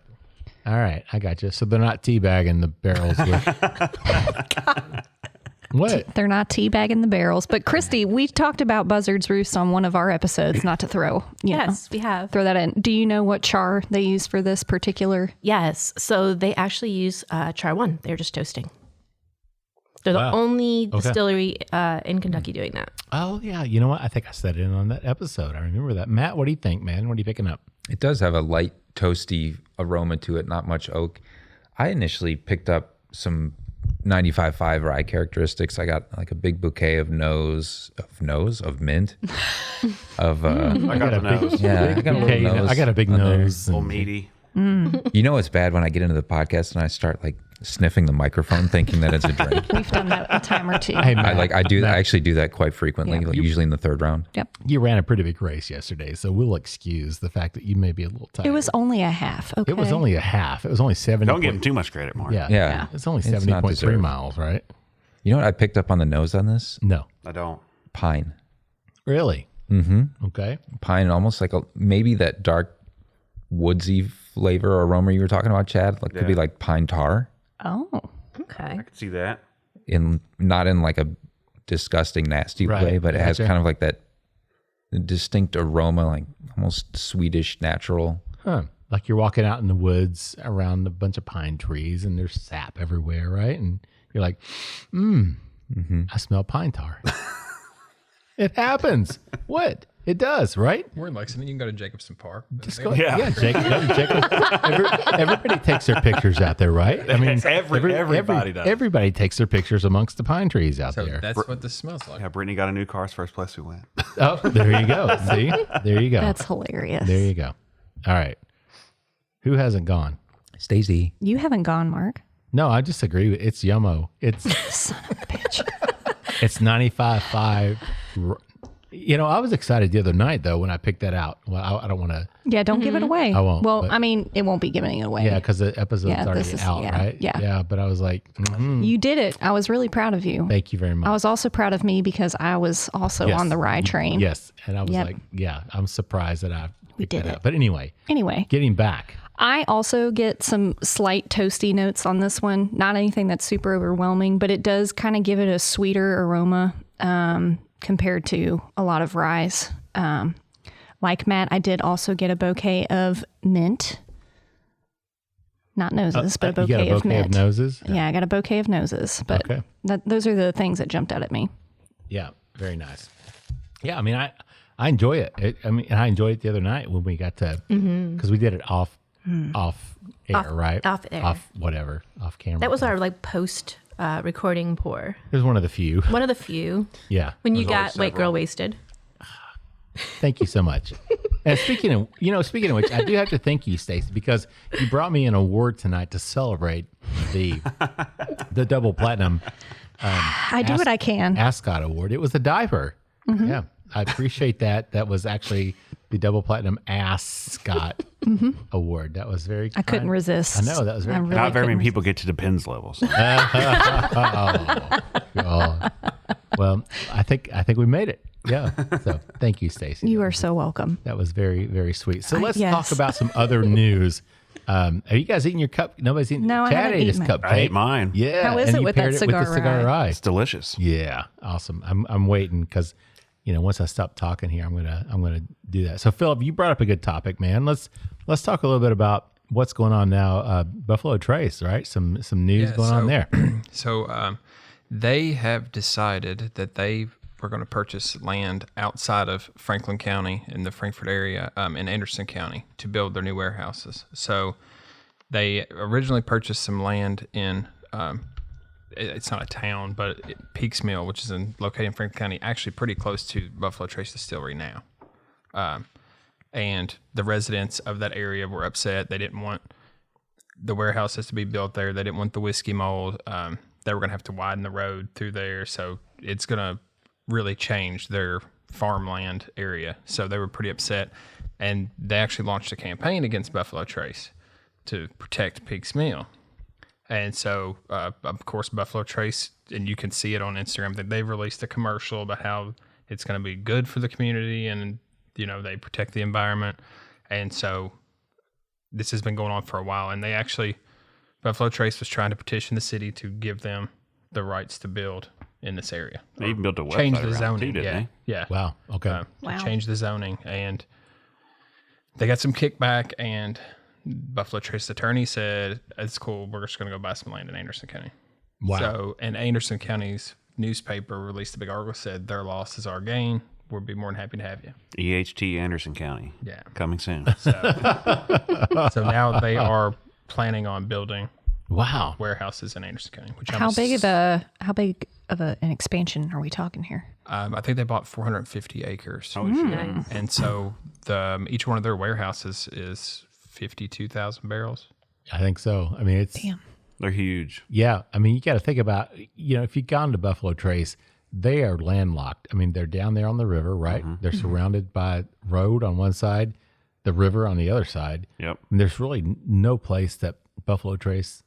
All right, I got you. So they're not teabagging the barrels with. What? They're not teabagging the barrels. But Christy, we talked about Buzzard's Roost on one of our episodes, not to throw, Yes, we have. throw that in. Do you know what char they use for this particular? Yes. So they actually use char 1. They're just toasting. They're the only distillery in Kentucky doing that. Oh, yeah. You know what? I think I said it on that episode. I remember that. Matt, what do you think, man? What are you picking up? It does have a light, toasty aroma to it, not much oak. I initially picked up some 95.5 rye characteristics. I got like a big bouquet of mint. I got the nose. Yeah, I got a little nose. I got a big nose. A little meaty. You know, it's bad when I get into the podcast and I start like sniffing the microphone, thinking that it's a drink. We've done that a time or two. Hey, Matt, I actually do that quite frequently, like usually in the third round. Yep. you ran a pretty big race yesterday, so we'll excuse the fact that you may be a little tired. It was only a half. Okay. It was only a half. It was only 70. Don't give him too much credit, Mark. Yeah. It's only It's not 70.3 deserved. miles, right? You know what I picked up on the nose on this? No. I don't. Pine. Really? Mm-hmm. Okay. Pine, almost like maybe that dark woodsy flavor or aroma you were talking about, Chad. Like could be like pine tar. Oh. Okay. I could see that. Not in like a disgusting, nasty Right. way, but it has Gotcha. kind of like that distinct aroma, like almost Swedish natural. Huh. Like you're walking out in the woods around a bunch of pine trees and there's sap everywhere, right? And you're like, I smell pine tar. It happens. What? It does, right? We're in Lexington. You can go to Jacobson Park. Just go, Jacob. Everybody takes their pictures out there, right? I mean, Everybody does. Everybody takes their pictures amongst the pine trees out So there. that's what this smells like. Yeah, Brittany got a new car. It's first place we went. Oh, there you go. See? There you go. That's hilarious. There you go. All right. Who hasn't gone? Stacey. You haven't gone, Mark. No, I just agree with it's Yummo. It's Son of a bitch. it's 95.5. You know, I was excited the other night though when I picked that out. Well, I don't want to. Yeah, don't give it away. I won't, Well, but- I mean, it won't be giving it away. Yeah, because the episode's Yeah, already this is- out, yeah, right? yeah. Yeah, but I was like, You did it. I was really proud of you. thank you very much. I was also proud of me because I was also Yes. on the rye train. Yes, and I was Yep. like, yeah, I'm surprised that I picked did that it. up. But anyway, Anyway, getting back. I also get some slight toasty notes on this one. Not anything that's super overwhelming, but it does kind of give it a sweeter aroma compared to a lot of ryes. Like Matt, I did also get a bouquet of mint. Not noses, but a You got bouquet a of bouquet mint. of noses? Yeah, I got a bouquet of noses. But Okay. those are the things that jumped out at me. Yeah, very nice. Yeah, I mean, I enjoy it. And I enjoyed it the other night when we got to, because we did it off air, right? off air. Off camera. That was our like post recording pour. It was one of the few. One of the few. Yeah. When you There's got always White Girl several. Wasted. Thank you so much. And speaking of which, I do have to thank you, Stacey, because you brought me an award tonight to celebrate the double platinum I do what I can. ASCOT Award. It was a diaper. Yeah, I appreciate that. That was actually the double platinum ASCOT Award. That was very. I couldn't kind. resist. I know that was very. I really Not very many couldn't people get to Depends levels. Oh. Well, I think we made it. Yeah. So thank you, Stacey. You are so welcome. That was very, very sweet. So let's yes. talk about some other news. Are you guys eating your cup? Nobody's eating. No, I Chad haven't ate his eaten mine. cupcake. I ate mine. Yeah. How is and it you with that paired cigar with the cigar rye? rye? It's delicious. Yeah, awesome. I'm waiting because, once I stop talking here, I'm gonna do that. So Philip, you brought up a good topic, man. Let's talk a little bit about what's going on now. Buffalo Trace, right? Some news Yeah, going on there. So they have decided that they were going to purchase land outside of Franklin County in the Frankfort area in Anderson County to build their new warehouses. So they originally purchased some land in, it's not a town, but Peaks Mill, which is located in Franklin County, actually pretty close to Buffalo Trace Distillery now. And the residents of that area were upset. They didn't want the warehouses to be built there. They didn't want the whiskey mold. They were going to have to widen the road through there. So it's going to really change their farmland area. So they were pretty upset. And they actually launched a campaign against Buffalo Trace to protect Peaks Mill. And so, of course, Buffalo Trace, and you can see it on Instagram, that they've released a commercial about how it's going to be good for the community and, they protect the environment. And so this has been going on for a while. And Buffalo Trace was trying to petition the city to give them the rights to build in this area. They even built a website Changed the around it zoning. too, didn't they? Yeah. Wow. Okay. Wow. Changed the zoning, and they got some kickback, and Buffalo Trace attorney said, it's cool, we're just going to go buy some land in Anderson County. Wow. So, and Anderson County's newspaper released a big article, said their loss is our gain. We'll be more than happy to have you. EHT Anderson County. Yeah. Coming soon. So now they are planning on building Wow. warehouses in Anderson County. Which How big of an expansion are we talking here? I think they bought 450 acres. Holy shit. And so each one of their warehouses is 52,000 barrels. I think so. I mean, it's Damn. They're huge. yeah. I mean, you got to think about, if you've gone to Buffalo Trace, they are landlocked. I mean, they're down there on the river, right? They're surrounded by road on one side, the river on the other side. Yep. And there's really no place that Buffalo Trace,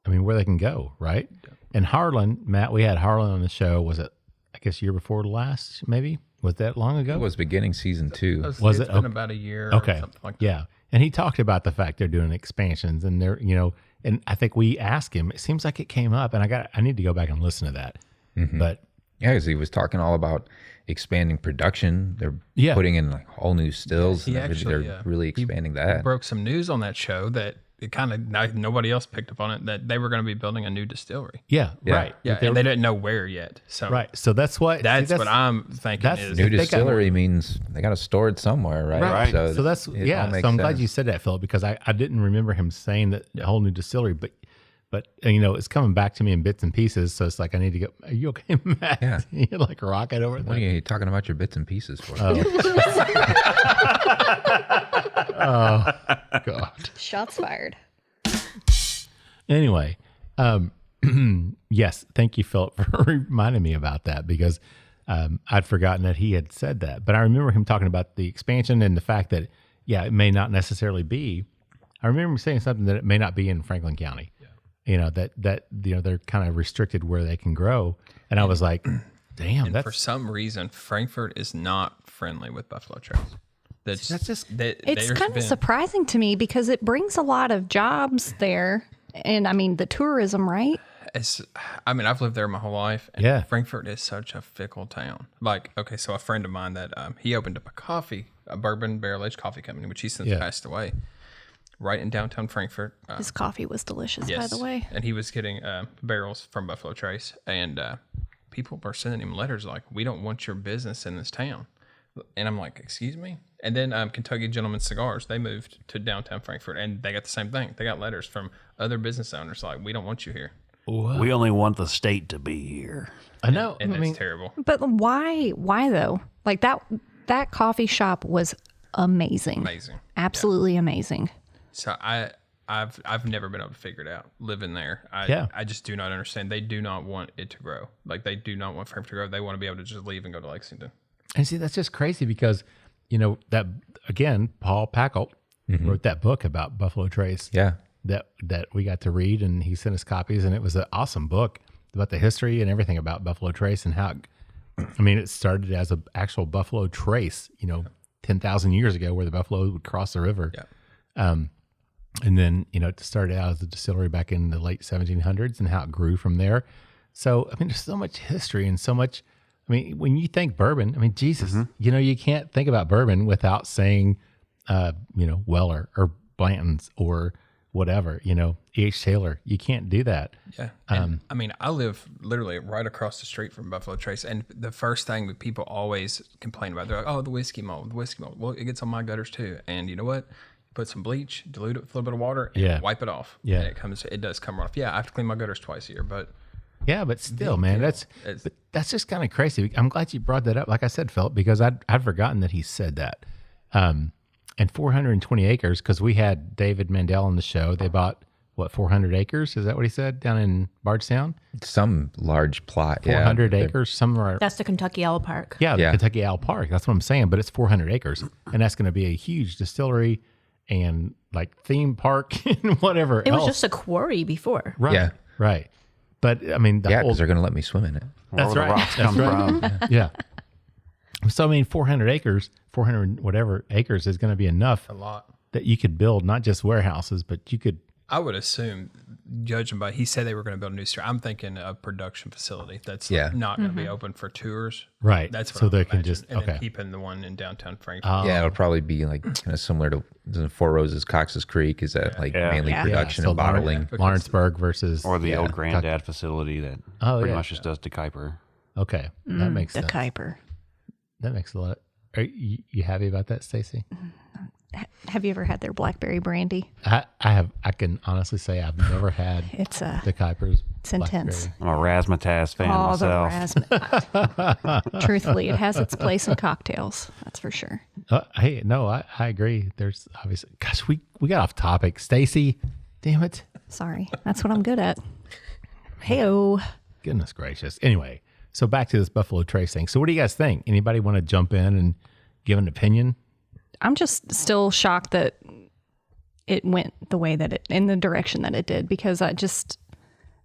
where they can go, right? Yep. And Harlan, Matt, we had Harlan on the show. Was it, I guess, year before last, maybe? Was that long ago? It was beginning season 2. Was It's it? been Okay. about a year Okay. or something like that. Yeah. And he talked about the fact they're doing expansions and they're, and I think we asked him, it seems like it came up and I need to go back and listen to that. But Yeah, because he was talking all about expanding production. They're Yeah. putting in like all new stills. He and actually, they're really expanding that. Broke some news on that show that it kind of nobody else picked up on it, that they were going to be building a new distillery. yeah, Yeah. right. Yeah, and they didn't know where yet. So Right. So that's what, that's what I'm thinking that's- is New They got- distillery means they got to store it somewhere, right? Right. So that's, it yeah. all So makes I'm glad sense. you said that, Philip, because I didn't remember him saying that a whole new distillery, but it's coming back to me in bits and pieces. So it's like, I need to go, are you okay, Matt? Yeah. You're like a rocket over What there. are you talking about your bits and pieces for? Oh, God. Shots fired. Anyway, yes, thank you, Philip, for reminding me about that because I'd forgotten that he had said that. But I remember him talking about the expansion and the fact that, it may not necessarily be. I remember him saying something that it may not be in Franklin County. Yeah. That they're kind of restricted where they can grow. And I was like, damn, and that's for some reason, Frankfort is not friendly with Buffalo Trace. that's just It's kind of surprising to me because it brings a lot of jobs there. And the tourism, right? I've lived there my whole life. And Yeah. Frankfort is such a fickle town. Like, okay, so a friend of mine that he opened up a bourbon barrel-aged coffee company, which he since passed away, right in downtown Frankfort. His coffee was delicious, by Yes. the way. And he was getting barrels from Buffalo Trace. And people were sending him letters like, we don't want your business in this town. And I'm like, excuse me? And then Kentucky Gentleman Cigars, they moved to downtown Frankfort, and they got the same thing. They got letters from other business owners like, we don't want you here. We only want the state to be here. I know. And I it's mean, terrible. But why though? Like that coffee shop was amazing. Amazing. Absolutely amazing. So I've never been able to figure it out living there. I just do not understand. They do not want it to grow. Like they do not want Frankfort to grow. They want to be able to just leave and go to Lexington. and see, that's just crazy because, that again, Paul Packelt wrote that book about Buffalo Trace. Yeah. That we got to read, and he sent us copies, and it was an awesome book about the history and everything about Buffalo Trace and how, it started as an actual Buffalo Trace, 10,000 years ago, where the buffalo would cross the river. Yeah. And then, it started out as a distillery back in the late 1700s and how it grew from there. So, there's so much history and so much, when you think bourbon, Jesus, you can't think about bourbon without saying, Weller or Blanton's or whatever, E.H. Taylor. You can't do that. Yeah. And, I live literally right across the street from Buffalo Trace. And the first thing that people always complain about, they're like, oh, the whiskey mold. Well, it gets on my gutters too. And you know what? Put some bleach, dilute it with a little bit of water, and wipe it off. Yeah. And it does come right off. Yeah, I have to clean my gutters twice a year, but Yeah, but still, man, that's just kind of crazy. I'm glad you brought that up. Like I said, Philip, because I'd forgotten that he said that. And 420 acres, because we had David Mandel on the show. They bought, 400 acres? Is that what he said? Down in Bardstown? Some large plot. 400 yeah. acres? Somewhere. That's the Kentucky Owl Park. Yeah, the Yeah. Kentucky Owl Park. That's what I'm saying. But it's 400 acres. And that's going to be a huge distillery and like theme park and whatever It else. was just a quarry before. Right. Yeah. Right. But the Yeah, whole, because they're going to let me swim in it. that's Where right. the rocks That's come right. from. Yeah. So 400 acres, 400 whatever acres is going to be enough a lot. that you could build not just warehouses, but you could I would assume, judging by, he said they were going to build a new store. I'm thinking a production facility that's not going to be open for tours. Right. That's what so I they would can imagine. just, and then keeping the one in downtown Frankfort. Yeah, it'll probably be like kind of similar to Four Roses, Cox's Creek. Is that mainly production and bottling? Lawrenceburg versus... Or the old Granddad facility that pretty much just does DeKuyper. Okay. That makes sense. DeKuyper. That makes a lot. Are you happy about that, Stacy? Have you ever had their blackberry brandy? I have. I can honestly say I've never had the Kuipers. It's intense. I'm a razzmatazz fan myself. Truthfully, it has its place in cocktails. That's for sure. Hey, no, I agree. There's obviously, gosh, we got off topic. Stacy, damn it. Sorry, that's what I'm good at. Hey-o. Goodness gracious. Anyway, so back to this Buffalo Trace thing. So what do you guys think? Anybody want to jump in and give an opinion? I'm just still shocked that it went the way that in the direction that it did, because I just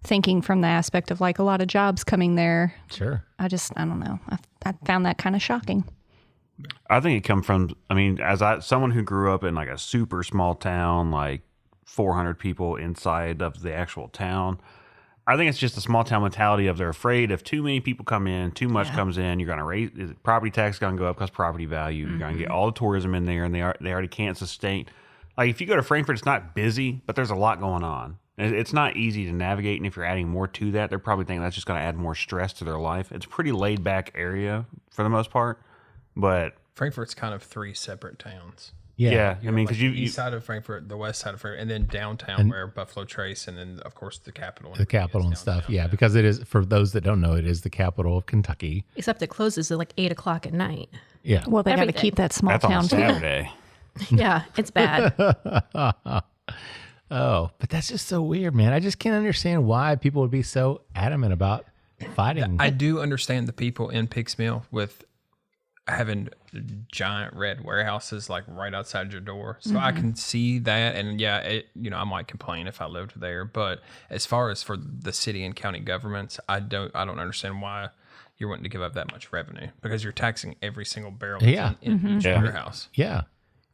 thinking from the aspect of like a lot of jobs coming there. Sure. I don't know. I found that kind of shocking. I think it come from, as someone who grew up in like a super small town, like 400 people inside of the actual town, I think it's just a small town mentality of they're afraid if too many people come in, too much comes in, you're going to raise property tax, going to go up because property value. You're going to get all the tourism in there, and they already can't sustain. Like if you go to Frankfort, it's not busy, but there's a lot going on. It's not easy to navigate, and if you're adding more to that, they're probably thinking that's just going to add more stress to their life. It's a pretty laid back area for the most part, but Frankfort's kind of three separate towns. Yeah. Because the east side of Frankfort, the west side of Frankfort, and then downtown where Buffalo Trace, and then of course the capital. The capital and stuff. Yeah, because it is, for those that don't know, it is the capital of Kentucky. Except it closes at like 8:00 at night. Yeah. Well, they got to keep that small that's town on Saturday. Yeah, it's bad. Oh, but that's just so weird, man. I just can't understand why people would be so adamant about fighting. I do understand the people in Pig's Mill with having giant red warehouses like right outside your door. So I can see that. And I might complain if I lived there, but as far as for the city and county governments, I don't understand why you're wanting to give up that much revenue, because you're taxing every single barrel in each warehouse. Yeah.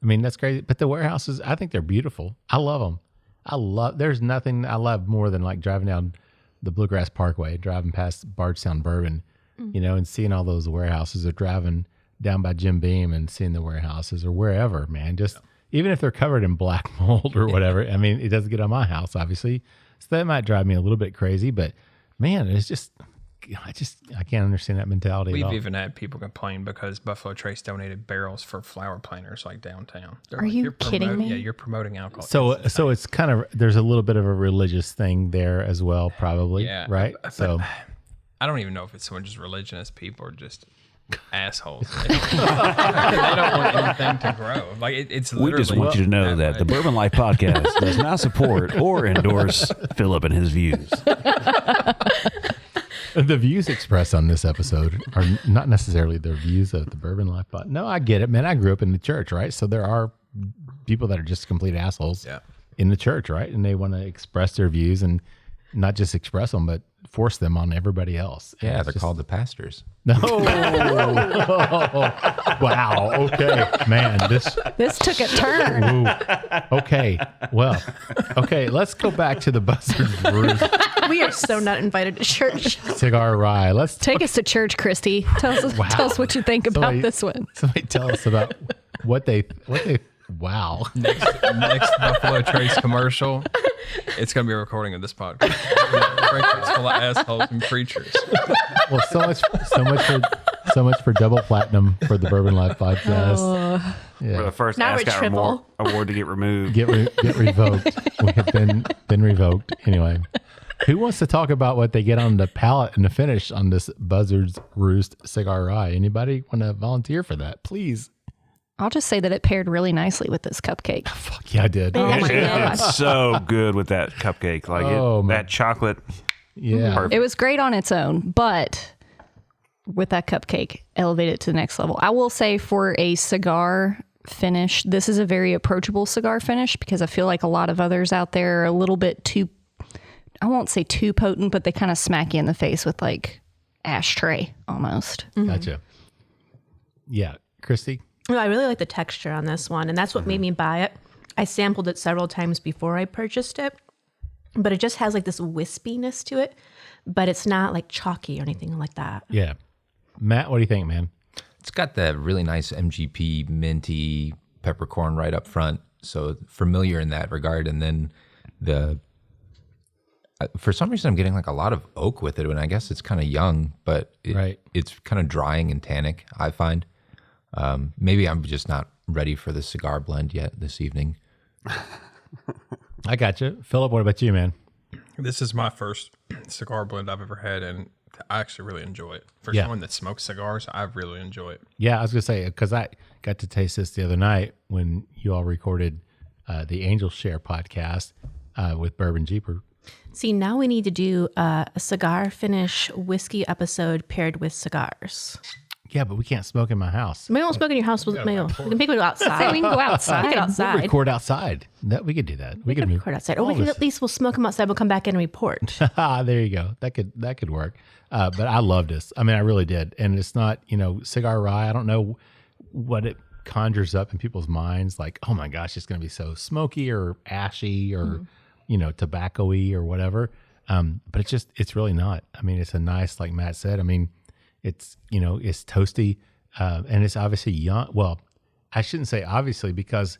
That's crazy. But the warehouses, I think they're beautiful. I love them. There's nothing I love more than like driving down the Bluegrass Parkway, driving past Bardstown Bourbon, and seeing all those warehouses, or driving down by Jim Beam and seeing the warehouses or wherever, man. Just even if they're covered in black mold or whatever, it doesn't get on my house, obviously. So that might drive me a little bit crazy, but man, it's just, I can't understand that mentality at all. We've even had people complain because Buffalo Trace donated barrels for flower planters like downtown. Are you kidding me? Yeah, you're promoting alcohol. So it's kind of, there's a little bit of a religious thing there as well, probably, right? So I don't even know if it's someone just religion as people are just assholes. They don't want anything to grow. Like it's literally. We just want you to know that the Bourbon Life Podcast does not support or endorse Philip and his views. The views expressed on this episode are not necessarily the views of the Bourbon Life Podcast. No, I get it, man. I grew up in the church, right? So there are people that are just complete assholes in the church, right? And they want to express their views, and not just express them, but force them on everybody else. Yeah, they're called the pastors. No. Wow. Okay, man. This took a turn. Ooh. Okay. Well. Okay. Let's go back to the Buzzard Roost. We are so not invited to church. Cigar Rye. Let's take us to church, Christy. Tell us what you think about this one. Somebody tell us about what they. Wow. Next Buffalo Trace commercial, it's going to be a recording of this podcast. Frankfurt's full of assholes and preachers. Well, so much for double platinum for the Bourbon Life Podcast. We're the first ASCOT award to get removed. Get revoked. We have been revoked. Anyway, who wants to talk about what they get on the palate and the finish on this Buzzard's Roost Cigar Rye? Anybody want to volunteer for that, please? I'll just say that it paired really nicely with this cupcake. Oh, fuck yeah, I did. Oh my God. It's so good with that cupcake. Like that chocolate. Yeah. Perfect. It was great on its own, but with that cupcake, elevate it to the next level. I will say for a cigar finish, this is a very approachable cigar finish, because I feel like a lot of others out there are a little bit too, I won't say too potent, but they kind of smack you in the face with like ashtray almost. Gotcha. Yeah. Christy? Well, I really like the texture on this one, and that's what made me buy it. I sampled it several times before I purchased it, but it just has like this wispiness to it, but it's not like chalky or anything like that. Yeah. Matt, what do you think, man? It's got that really nice MGP minty peppercorn right up front. So familiar in that regard. And then for some reason, I'm getting like a lot of oak with it. And I guess it's kind of young, but it's kind of drying and tannic, I find. Maybe I'm just not ready for the cigar blend yet this evening. I got you. Philip, what about you, man? This is my first cigar blend I've ever had, and I actually really enjoy it. For someone that smokes cigars, I really enjoy it. Yeah, I was going to say, because I got to taste this the other night when you all recorded the Angel Share podcast with Bourbon Jeeper. See, now we need to do a cigar finish whiskey episode paired with cigars. Yeah, but we can't smoke in my house. We won't smoke in your house. We can pick it outside. We can go outside. Pick it outside. We'll record outside. We could do that. We can record outside. Or we can at least we'll smoke them outside. We'll come back in and report. There you go. That could work. But I love this. I mean, I really did. And it's not, cigar rye. I don't know what it conjures up in people's minds. Like, oh my gosh, it's going to be so smoky or ashy or, tobacco-y or whatever. But it's really not. I mean, it's a nice, like Matt said, I mean, it's, it's toasty, and it's obviously young. Well, I shouldn't say obviously because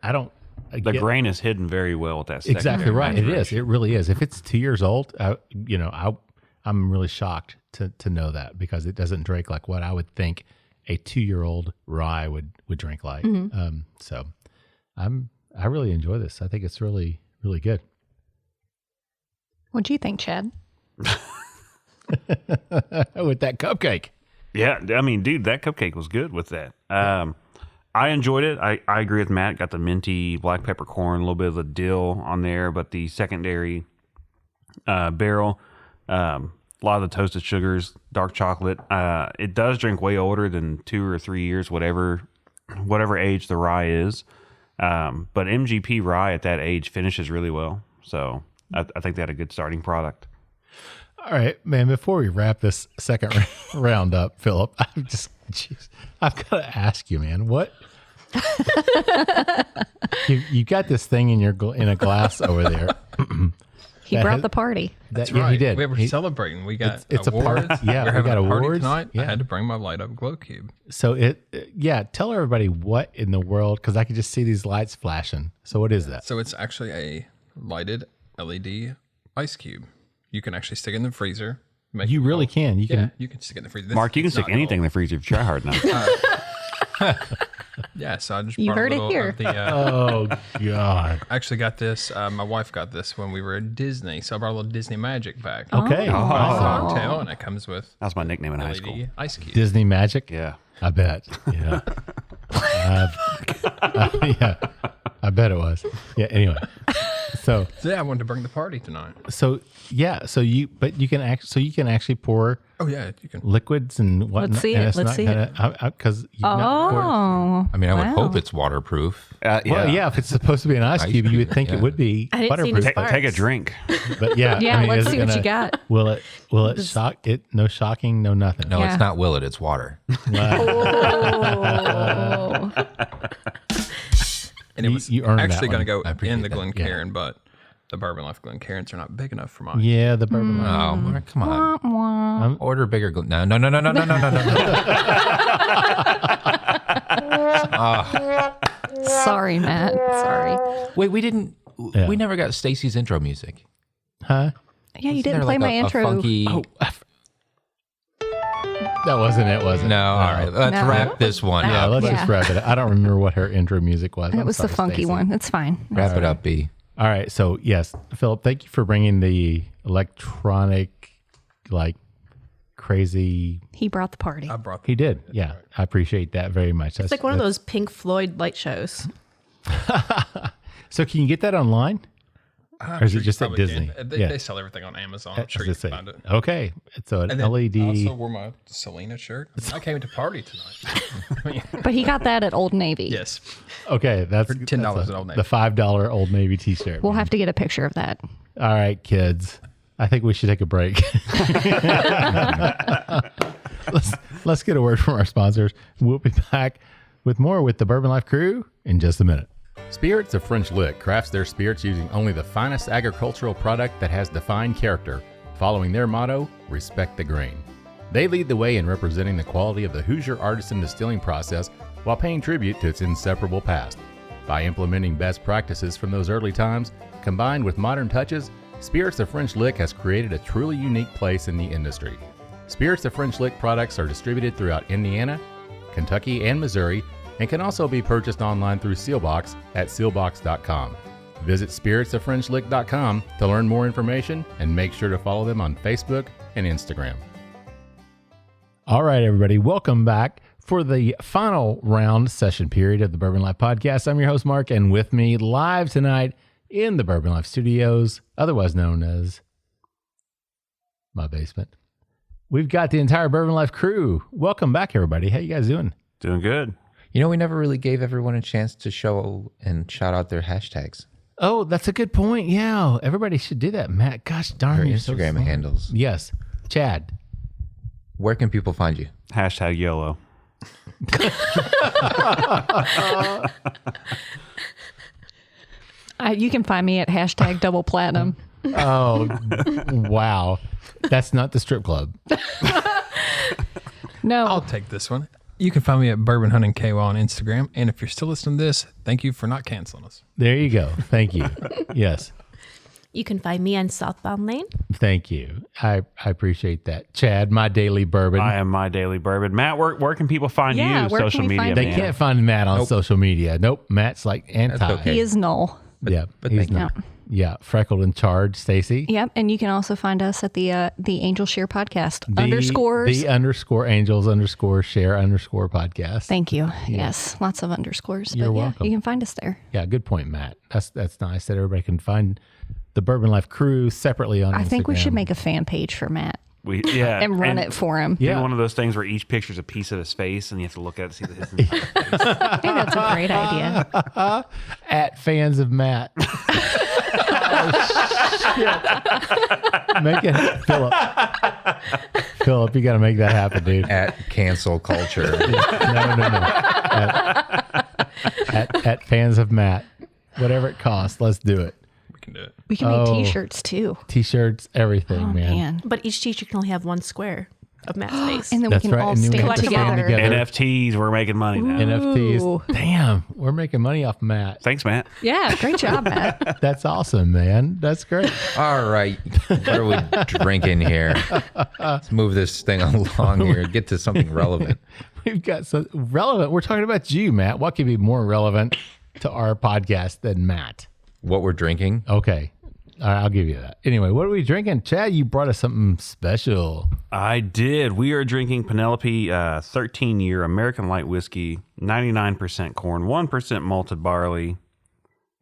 I don't. The grain is hidden very well with that. Exactly right. It is. It really is. If it's 2 years old, I'm really shocked to know that because it doesn't drink like what I would think a 2-year-old rye would drink like. Mm-hmm. So I really enjoy this. I think it's really, really good. What do you think, Chad? With that cupcake. Yeah, I mean, dude, that cupcake was good with that. I enjoyed it. I agree with Matt. Got the minty black peppercorn, a little bit of the dill on there, but the secondary barrel, a lot of the toasted sugars, dark chocolate. It does drink way older than 2 or 3 years, whatever age the rye is. But MGP rye at that age finishes really well. So I think they had a good starting product. All right, man, before we wrap this second round up, Philip, I've got to ask you, man, what you got this thing in a glass over there. He brought the party. That's right. Yeah, he did. We were celebrating. We got it's awards. A party. Yeah, we're having got a party awards tonight. Yeah. I had to bring my light up glow cube. So tell everybody what in the world, because I could just see these lights flashing. So what is that? So it's actually a lighted LED ice cube. You can actually stick it in the freezer. You really can. You can stick it in the freezer. Mark, you can stick anything in the freezer if you try hard enough. Yeah, so I just you brought heard a little it here. of the, oh God! I actually got this. My wife got this when we were at Disney, so I brought a little Disney Magic back. Okay, Cocktail, and it comes with that's my nickname in high LED school. ice cube. Disney Magic. Yeah, I bet. Yeah, yeah, I bet it was. Yeah. Anyway, so yeah, I wanted to bring the party tonight. So yeah, you can actually pour. Oh yeah, you can liquids and whatnot. Let's see it. Let's see it. Because I mean, I would hope it's waterproof. Well, yeah, if it's supposed to be an ice cube, you would think it would be waterproof. Take a drink. But yeah, yeah. Let's see what you got. Will it shock it? No shocking, no nothing. No, it's not. Will it? It's water. Oh. And it was you earned actually that going to one. go in the Glencairn, but the Bourbon Life Glencairns are not big enough for mine. Yeah, the Bourbon Life. Oh, Mark, come on. Order bigger. No. Sorry, Matt. Sorry. Wait, we didn't. We never got Stacy's intro music. Huh? Yeah, you didn't play my intro. Funky... Oh, that wasn't it, was it? No. All right. Let's wrap this one Yeah, up. let's just wrap it up. I don't remember what her intro music was. It was the funky Stacey. one. It's fine. Wrap it up, B. All right. So, yes, Philip, thank you for bringing the electronic, crazy. He brought the party. He did. Yeah. Right. I appreciate that very much. It's like one of those Pink Floyd light shows. So, can you get that online? Or is it just at Disney? They sell everything on Amazon. I'm sure you can find it. Okay. So an LED. I also wore my Selena shirt. I came to party tonight. But he got that at Old Navy. Yes. Okay. That's $10 at Old Navy. The $5 Old Navy t-shirt. We'll have to get a picture of that. All right, kids. I think we should take a break. Let's get a word from our sponsors. We'll be back with more with the Bourbon Life Crew in just a minute. Spirits of French Lick crafts their spirits using only the finest agricultural product that has defined character, following their motto, respect the grain. They lead the way in representing the quality of the Hoosier artisan distilling process while paying tribute to its inseparable past. By implementing best practices from those early times, combined with modern touches, Spirits of French Lick has created a truly unique place in the industry. Spirits of French Lick products are distributed throughout Indiana, Kentucky, and Missouri, and can also be purchased online through Sealbox at sealbox.com. Visit spiritsoffrenchlick.com to learn more information and make sure to follow them on Facebook and Instagram. All right, everybody, welcome back for the final round session period of the Bourbon Life Podcast. I'm your host, Mark, and with me live tonight in the Bourbon Life Studios, otherwise known as my basement, we've got the entire Bourbon Life crew. Welcome back, everybody. How you guys doing? Doing good. You know, we never really gave everyone a chance to show and shout out their hashtags. Oh, that's a good point. Yeah, everybody should do that, Matt. Gosh darn, Their you're Instagram so handles. Yes. Chad. Where can people find you? Hashtag YOLO. You can find me at hashtag double platinum. Oh, wow. That's not the strip club. No. I'll take this one. You can find me at Bourbon Hunting KY on Instagram. And if you're still listening to this, thank you for not canceling us. There you go. Thank you. Yes. You can find me on Southbound Lane. Thank you. I appreciate that. Chad, my daily bourbon. I am my daily bourbon. Matt, where can people find Yeah, you? where can Social we media, find They man? can't find Matt on social media. Nope. Matt's like anti. That's okay. He is null. Yeah. But he's thank you. not. Yeah. Freckled and charged, Stacy. Yep. And you can also find us at the Angel Share Podcast. Underscores. The underscore angels underscore share underscore podcast. Thank you. Yes. Lots of underscores. You're but welcome. You can find us there. Yeah. Good point, Matt. That's nice that everybody can find the Bourbon Life crew separately on Instagram. I think we should make a fan page for Matt and run it for him. Yeah. Do one of those things where each picture's a piece of his face and you have to look at it to see his entire face. I think that's a great idea. At fans of Matt. Oh, shit. Make it, Philip. Philip, you got to make that happen, dude. At cancel culture. No. At fans of Matt. Whatever it costs, let's do it. We can do it. We can make T-shirts too. T-shirts, everything, Oh, man. But each teacher can only have one square of Matt's face. And then That's we can right, all and then we stand have to stand together. together. NFTs, we're making money now. NFTs. Damn, we're making money off Matt. Thanks, Matt. Yeah, great job, Matt. That's awesome, man. That's great. All right. What are we drinking here? Let's move this thing along here. Get to something relevant. We've got some relevant. We're talking about you, Matt. What could be more relevant to our podcast than Matt? What we're drinking? Okay. All right, I'll give you that. Anyway, what are we drinking? Chad, you brought us something special. I did. We are drinking Penelope 13-year American light whiskey, 99% corn, 1% malted barley.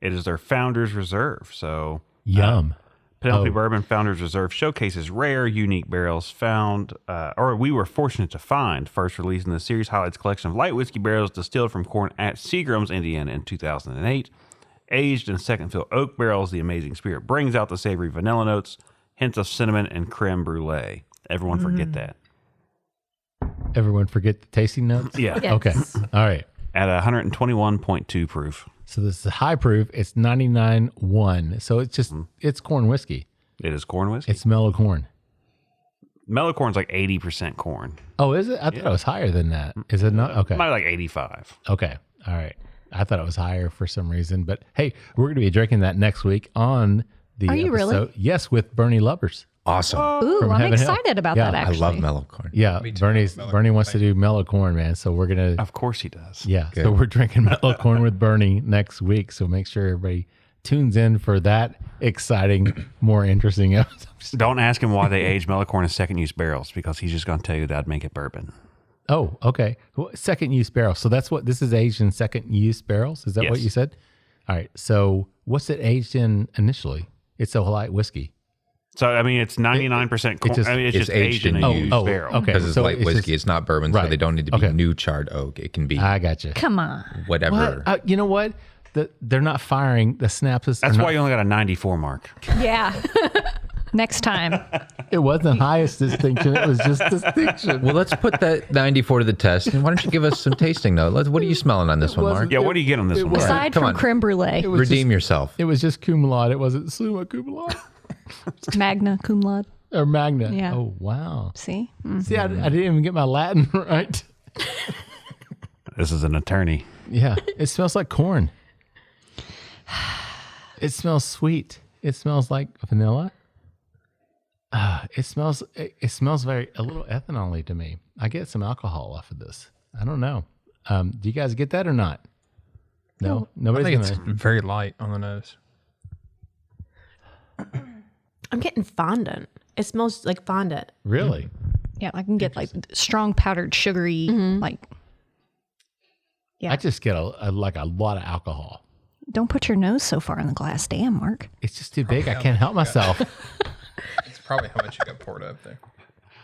It is their Founder's Reserve. So Yum. Penelope Bourbon Founder's Reserve showcases rare, unique barrels found, or we were fortunate to find, first released in the series highlights collection of light whiskey barrels distilled from corn at Seagram's, Indiana in 2008. Aged in second fill oak barrels, the amazing spirit brings out the savory vanilla notes, hints of cinnamon, and creme brulee. Everyone forget that. Everyone forget the tasting notes? Yeah. Yes. Okay. All right. At 121.2 proof. So this is high proof. It's 99.1. So it's just, it's corn whiskey. It is corn whiskey. It's mellow corn. Mellow corn's like 80% corn. Oh, is it? I thought it was higher than that. Is it not? Okay. Might be like 85. Okay. All right. I thought it was higher for some reason, but hey, we're going to be drinking that next week on the Are you really? episode. Yes, with Bernie Lubbers. Awesome. Ooh, From I'm Heaven Hill. excited about Yeah, that, I I actually. love mellow corn. Yeah, Me too. Bernie wants to do mellow corn, man. So we're going to, Of course he does. yeah. Good. So we're drinking mellow corn with Bernie next week. So make sure everybody tunes in for that exciting, more interesting episode. Don't ask him why they age mellow corn in second use barrels because he's just going to tell you that'd make it bourbon. Oh, okay. Well, second use barrels. So that's what this is, aged in second use barrels. Is that what Yes. you said? All right. So what's it aged in initially? It's a light whiskey. So, I mean, it's 99% corn. just- I mean, it's it's just aged in a used barrel. okay. Because it's So light whiskey. just- It's not bourbon, Right. so they don't need to be Okay. new charred oak. It can be I got you. Come on. whatever. What? You know what? They're not firing the snaps. That's why you only got a 94 mark. Yeah. Next time. It wasn't highest distinction. It was just distinction. Well, let's put that 94 to the test. And why don't you give us some tasting note? What are you smelling on this one, Mark? Yeah, what do you get on this one? Mark? Aside Come from on. creme brulee, Redeem yourself. It was just cum laude. It wasn't summa cum laude. magna cum laude. Or magna. Yeah. Oh, wow. See? See, I didn't even get my Latin right. This is an attorney. Yeah. It smells like corn. It smells sweet. It smells like vanilla. It smells very, a little ethanol-y to me. I get some alcohol off of this. I don't know. Do you guys get that or not? No? I Nobody's think it's very light on the nose. I'm getting fondant. It smells like fondant. Really? Yeah, I can get like strong powdered sugary, like. Yeah. I just get a lot of alcohol. Don't put your nose so far in the glass. Damn, Mark. It's just too big. I can't help myself. It's probably how much you got poured up there.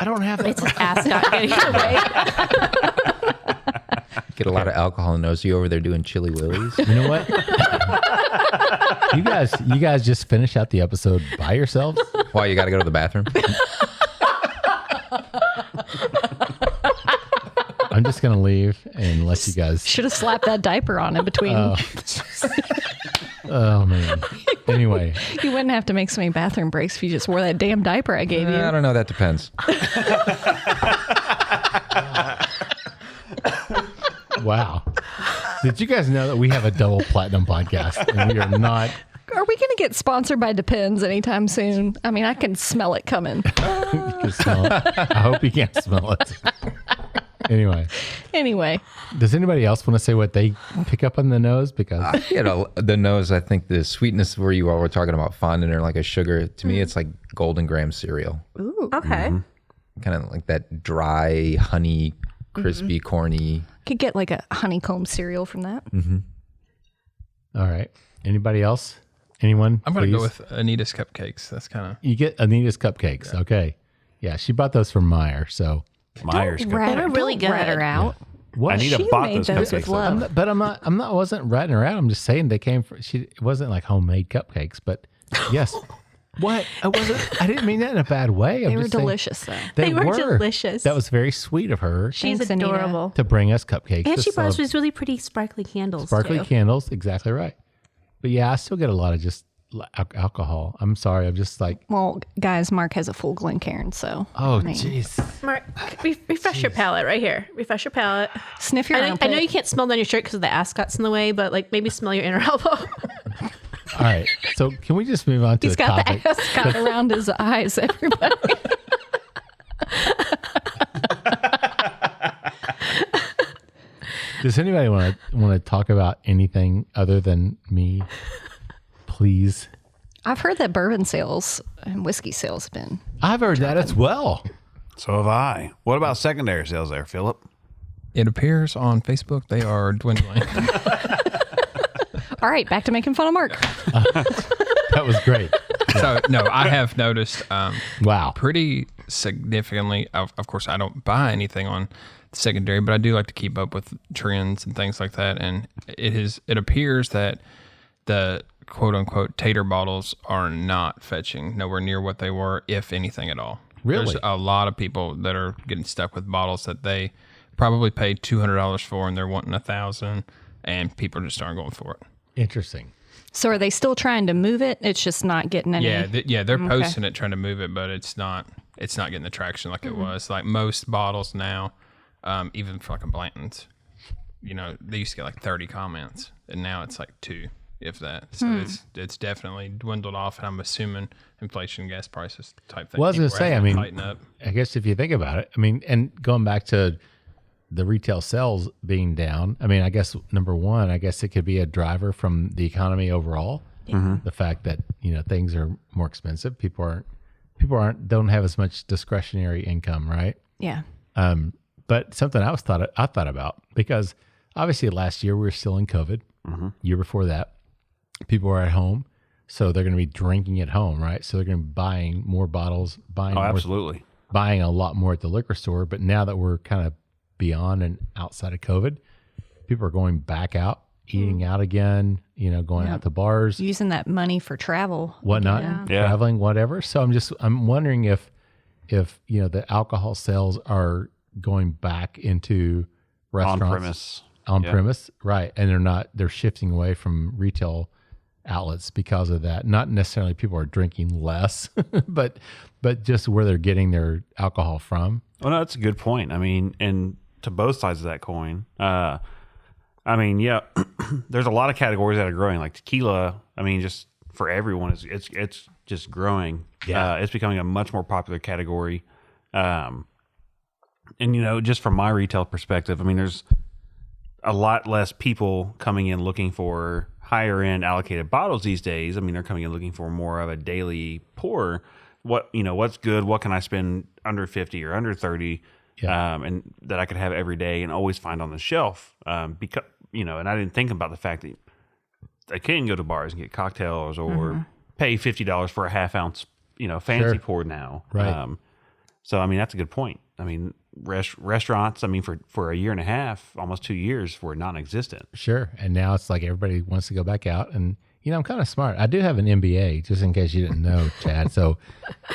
I don't have It's ASCOT getting away. Get a lot of alcohol in the nose. You over there doing chili willies? You know what? you guys just finish out the episode by yourselves. Why, you got to go to the bathroom? I'm just gonna leave and let you guys. Should have slapped that diaper on in between. Oh man. Anyway, You wouldn't have to make so many bathroom breaks if you just wore that damn diaper I gave you. I don't know. That depends. wow. Did you guys know that we have a double platinum podcast and we are not? Are we going to get sponsored by Depends anytime soon? I mean, I can smell it coming. You can smell it. I hope you can't smell it. Anyway, does anybody else want to say what they pick up on the nose? Because The nose, I think the sweetness where you all were talking about fondant or like a sugar, to me, it's like Golden Graham cereal. Ooh. Okay. Kind of like that dry, honey, crispy, corny. Could get like a honeycomb cereal from that. all right. Anybody else? Anyone? I'm going to go please? with Anita's Cupcakes. That's kind of. You get Anita's cupcakes. Okay. Yeah, she bought those from Meyer. So Myers. Rat They were her- really don't rat good. her out. what? Anita She bought made those those cupcakes. with though. love. But I wasn't ratting her out. I'm just saying they came from. It wasn't like homemade cupcakes, but yes. What? I didn't mean that in a bad way. They were delicious, though. They were delicious. That was very sweet of her She's Thanks, Anita. adorable. to bring us cupcakes. And to she brought us celebrate- these really pretty sparkly candles. sparkly too. candles. Exactly right. But yeah, I still get a lot of just alcohol. I'm sorry. I'm just like, Well, guys, Mark has a full Glencairn, so. oh, I mean, jeez. Mark, refresh your palate right here. Refresh your palate. Sniff your I know armpit. you can't smell down your shirt because the ASCOT's in the way, but like maybe smell your inner elbow. All right. So can we just move on to He's the got topic? the ascot around his eyes, everybody. Does anybody want to talk about anything other than me? Please. I've heard that bourbon sales and whiskey sales have been. I've heard that as well. So have I. What about secondary sales there, Philip? It appears on Facebook they are dwindling. All right, back to making fun of Mark. That was great. So, no, I have noticed Wow. pretty significantly. Of course, I don't buy anything on secondary, but I do like to keep up with trends and things like that. And it appears that the quote unquote tater bottles are not fetching nowhere near what they were, if anything at all. Really? There's a lot of people that are getting stuck with bottles that they probably paid $200 for and they're wanting $1,000, and people just aren't going for it. Interesting. So are they still trying to move it? It's just not getting any. Yeah, they're posting it, trying to move it, but it's not getting the traction like it was. Like most bottles now, even for like a Blanton's, they used to get like 30 comments, and now it's like 2, if that. So it's definitely dwindled off, and I'm assuming inflation, gas prices type thing. Well, I was going to People are say, I having to mean, tighten up. I guess if you think about it, I mean, and going back to the retail sales being down, I mean, I guess number one, I guess it could be a driver from the economy overall. The fact that, things are more expensive. People don't have as much discretionary income, right? Yeah. But something I thought about, because obviously last year we were still in COVID. Year before that, people were at home, so they're going to be drinking at home, right? So they're going to be buying more bottles, buying Absolutely. buying a lot more at the liquor store. But now that we're kind of beyond and outside of COVID, people are going back out eating out again, going out to bars, using that money for travel, whatnot, traveling, whatever. So I'm wondering if the alcohol sales are going back into restaurants on premise, right? And they're shifting away from retail outlets because of that. Not necessarily people are drinking less, but just where they're getting their alcohol from. Well, no, that's a good point. I mean, and to both sides of that coin, there's a lot of categories that are growing, like tequila. I mean, just for everyone, it's just growing. Yeah, it's becoming a much more popular category. And just from my retail perspective, I mean, there's a lot less people coming in looking for higher end allocated bottles these days. I mean, they're coming in looking for more of a daily pour. What's good? What can I spend under 50 or under 30? And that I could have every day and always find on the shelf. Because, and I didn't think about the fact that I can go to bars and get cocktails or pay $50 for a half ounce, fancy pour now. Right. So, I mean, that's a good point. I mean, restaurants, I mean, for a year and a half, almost 2 years, were non-existent. Sure. And now it's like everybody wants to go back out. And, I'm kind of smart. I do have an MBA, just in case you didn't know, Chad. So,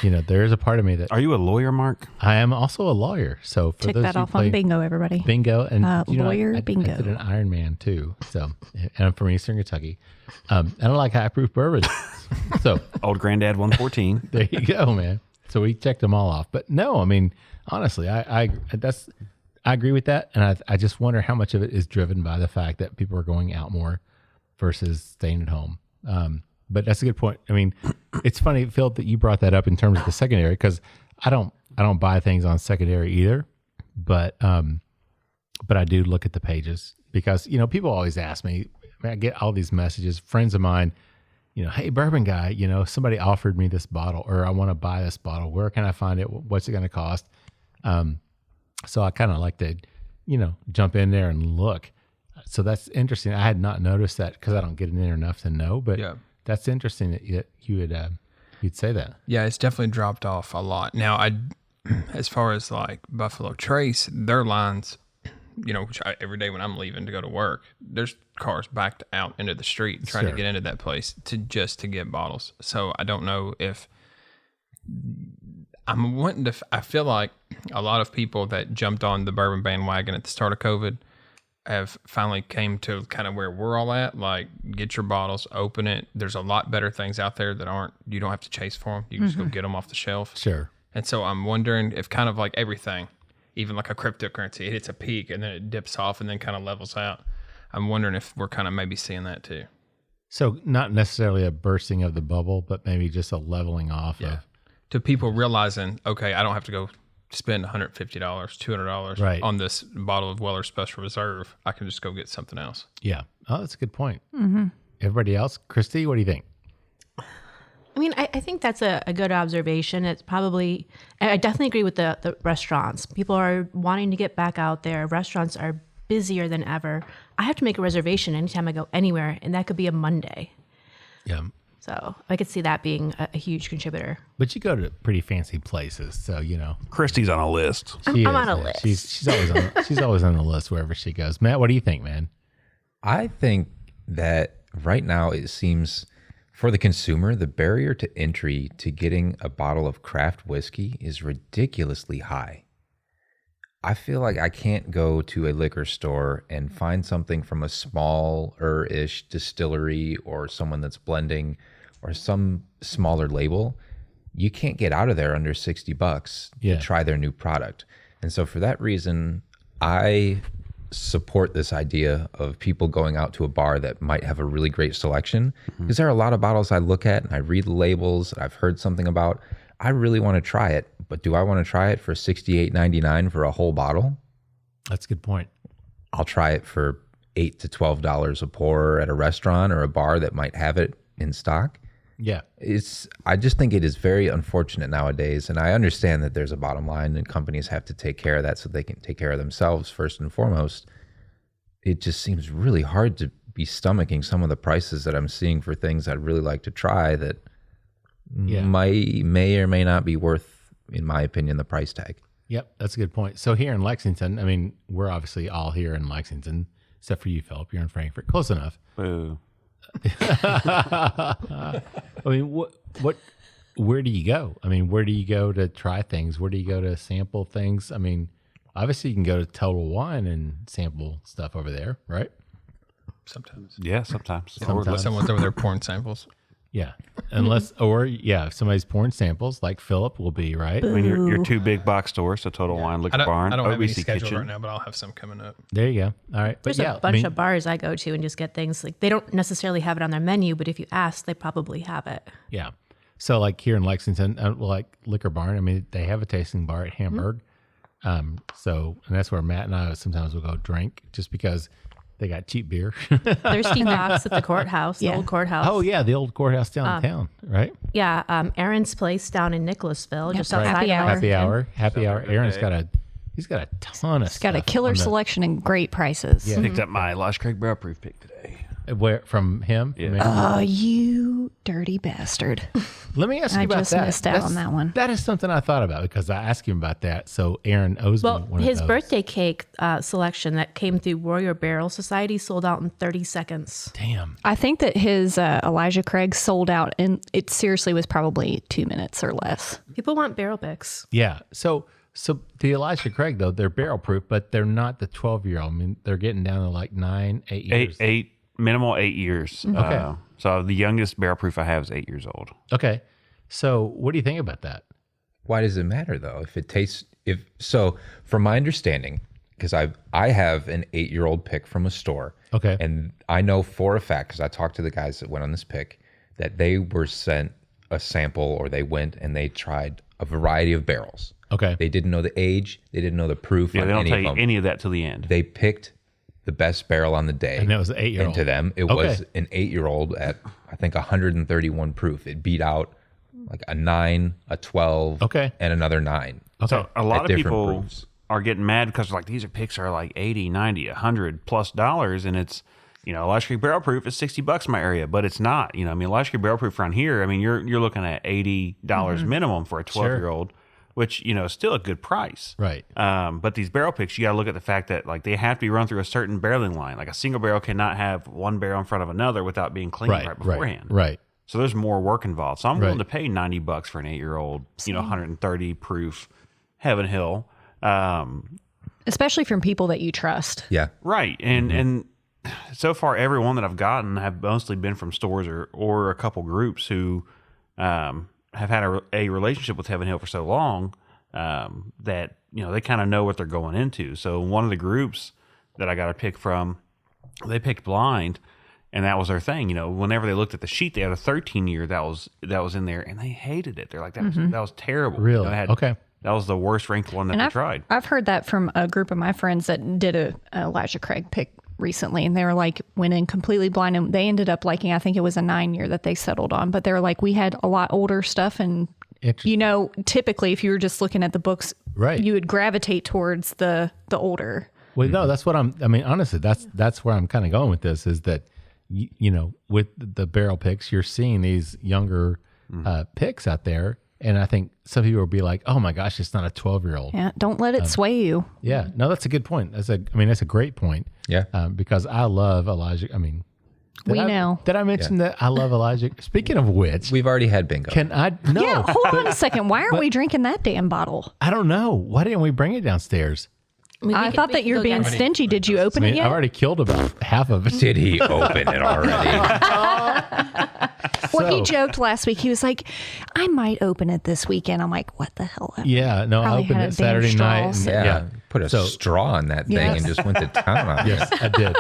there is a part of me that... Are you a lawyer, Mark? I am also a lawyer. So for Check those that off on bingo, everybody. Bingo. And lawyer, bingo. I did an Ironman too. So, and I'm from Eastern Kentucky. And I like high proof bourbon. So Old Granddad 114. There you go, man. So we checked them all off. But no, I mean, honestly, I agree with that. And I just wonder how much of it is driven by the fact that people are going out more versus staying at home. But that's a good point. I mean, it's funny, Phil, that you brought that up in terms of the secondary, because I don't buy things on secondary either, but I do look at the pages because, people always ask me, I get all these messages, friends of mine, hey, bourbon guy, somebody offered me this bottle, or I want to buy this bottle. Where can I find it? What's it going to cost? So I kind of like to, jump in there and look. So that's interesting. I had not noticed that because I don't get in there enough to know, but that's interesting that you'd say that. Yeah, it's definitely dropped off a lot. Now, as far as like Buffalo Trace, their lines, which every day when I'm leaving to go to work, there's cars backed out into the street trying to get into that place to get bottles. So I don't know if I'm wanting to. I feel like a lot of people that jumped on the bourbon bandwagon at the start of COVID have finally came to kind of where we're all at. Like, get your bottles, open it. There's a lot better things out there that you don't have to chase for them. You can just go get them off the shelf. Sure. And so I'm wondering if kind of like everything, even like a cryptocurrency, it hits a peak and then it dips off and then kind of levels out. I'm wondering if we're kind of maybe seeing that too. So not necessarily a bursting of the bubble, but maybe just a leveling off. Yeah. To people realizing, okay, I don't have to go spend $150, $200 on this bottle of Weller Special Reserve. I can just go get something else. Yeah. Oh, that's a good point. Mm-hmm. Everybody else? Christy, what do you think? I mean, I think that's a good observation. It's probably, I definitely agree with the restaurants. People are wanting to get back out there. Restaurants are busier than ever. I have to make a reservation anytime I go anywhere, and that could be a Monday. Yeah. So I could see that being a huge contributor. But you go to pretty fancy places, so Christy's on a list. I'm on a list. She's always on the list wherever she goes. Matt, what do you think, man? I think that right now it seems for the consumer, the barrier to entry to getting a bottle of craft whiskey is ridiculously high. I feel like I can't go to a liquor store and find something from a smaller-ish distillery or someone that's blending or some smaller label. You can't get out of there under $60 to try their new product. And so for that reason, I support this idea of people going out to a bar that might have a really great selection, because there are a lot of bottles I look at and I read the labels that I've heard something about. I really want to try it, but do I want to try it for $68.99 for a whole bottle? That's a good point. I'll try it for $8 to $12 a pour at a restaurant or a bar that might have it in stock. Yeah. I just think it is very unfortunate nowadays, and I understand that there's a bottom line and companies have to take care of that so they can take care of themselves first and foremost. It just seems really hard to be stomaching some of the prices that I'm seeing for things I'd really like to try that may or may not be worth, in my opinion, the price tag. Yep, that's a good point. So here in Lexington, I mean, we're obviously all here in Lexington, except for you, Philip. You're in Frankfort. Close enough. Boo. I mean, where do you go? I mean, where do you go to try things? Where do you go to sample things? I mean, obviously you can go to Total Wine and sample stuff over there, right? Sometimes. Yeah, sometimes. Unless someone's over there pouring samples. Yeah. If somebody's pouring samples like Philip will be, right? I mean, your two big box stores, so Total Wine, Liquor Barn, I don't have any OBC schedule Kitchen. right now, but I'll have some coming up. There you go. All right. But There's a bunch of bars I go to and just get things like they don't necessarily have it on their menu, but if you ask, they probably have it. Yeah. So like here in Lexington, like Liquor Barn, I mean, they have a tasting bar at Hamburg. And that's where Matt and I sometimes will go drink just because they got cheap beer. Thirsty Fox at the courthouse, the old courthouse. Oh yeah, the old courthouse downtown, right? Yeah, Aaron's place down in Nicholasville, just outside Happy of hour. Happy hour. Aaron's got a ton of stuff. Got a killer selection and great prices. Yeah. Picked up my Elijah Craig Barrel Proof pick today. Where from him? Yeah. Oh, you dirty bastard. Let me ask you I about just that. missed out on that one. That is something I thought about because I asked him about that. So Aaron owes me one his of those. birthday cake selection that came through Warrior Barrel Society sold out in 30 seconds. Damn. I think that his Elijah Craig sold out, and it seriously was probably 2 minutes or less. People want barrel picks. Yeah. So the Elijah Craig though, they're barrel proof, but they're not the 12-year-old. I mean, they're getting down to like 9, 8 years. Eight, minimal 8 years. Okay. So the youngest barrel proof I have is 8 years old. Okay. So what do you think about that? Why does it matter though? If it tastes, from my understanding, because I have an 8-year-old pick from a store. Okay. And I know for a fact, because I talked to the guys that went on this pick, that they were sent a sample or they went and they tried a variety of barrels. Okay. They didn't know the age. They didn't know the proof. Yeah, on they don't any tell of you them. any of that till the end. They picked the best barrel on the day. And that was an 8-year-old. And to them, it was an 8-year-old at, I think, 131 proof. It beat out like a 9, a 12, Okay. and another 9. Okay. So a lot At of different people proofs. are getting mad because like these picks are like 80, 90, 100 plus dollars, and it's Elijah Craig Barrel Proof is $60 in my area, but it's not. I mean, Elijah Craig Barrel Proof around here, I mean, you're looking at $80 minimum for a 12-year-old, which is still a good price. Right. But these barrel picks, you got to look at the fact that like they have to be run through a certain barreling line. Like a single barrel cannot have one barrel in front of another without being cleaned right beforehand. Right. So there's more work involved. So I'm willing to Right. pay $90 for an 8-year-old, 130 proof Heaven Hill. Especially from people that you trust. Yeah. Right. And so far, every one that I've gotten have mostly been from stores or a couple groups who have had a relationship with Heaven Hill for so long that, they kind of know what they're going into. So one of the groups that I got a pick from, they picked blind, and that was their thing. Whenever they looked at the sheet, they had a 13-year that was in there, and they hated it. They're like, that was terrible. Really? Okay. That was the worst ranked one that they tried. I've heard that from a group of my friends that did a Elijah Craig pick recently, and they were like, went in completely blind, and they ended up liking, I think it was a 9-year that they settled on, but they were like, we had a lot older stuff, and typically if you were just looking at the books, right, you would gravitate towards the older. Well, no, that's what honestly, that's where I'm kind of going with this is that, with the barrel picks, you're seeing these younger picks out there. And I think some people will be like, oh my gosh, it's not a 12-year-old. Yeah. Don't let it sway you. Yeah. No, that's a good point. That's a great point. Yeah. Because I love Elijah. I mean, know. Did I mention that I love Elijah? Speaking of which, We've already had bingo. No. Yeah. Hold on a second. Why aren't we drinking that damn bottle? I don't know. Why didn't we bring it downstairs? I thought that you were being stingy. Did you open it yet? I've already killed about half of it. Did he open it already? Well, he joked last week. He was like, I might open it this weekend. I'm like, what the hell? Yeah, no, I opened it Saturday night. Put a straw on that thing and just went to town on it. Yes, I did.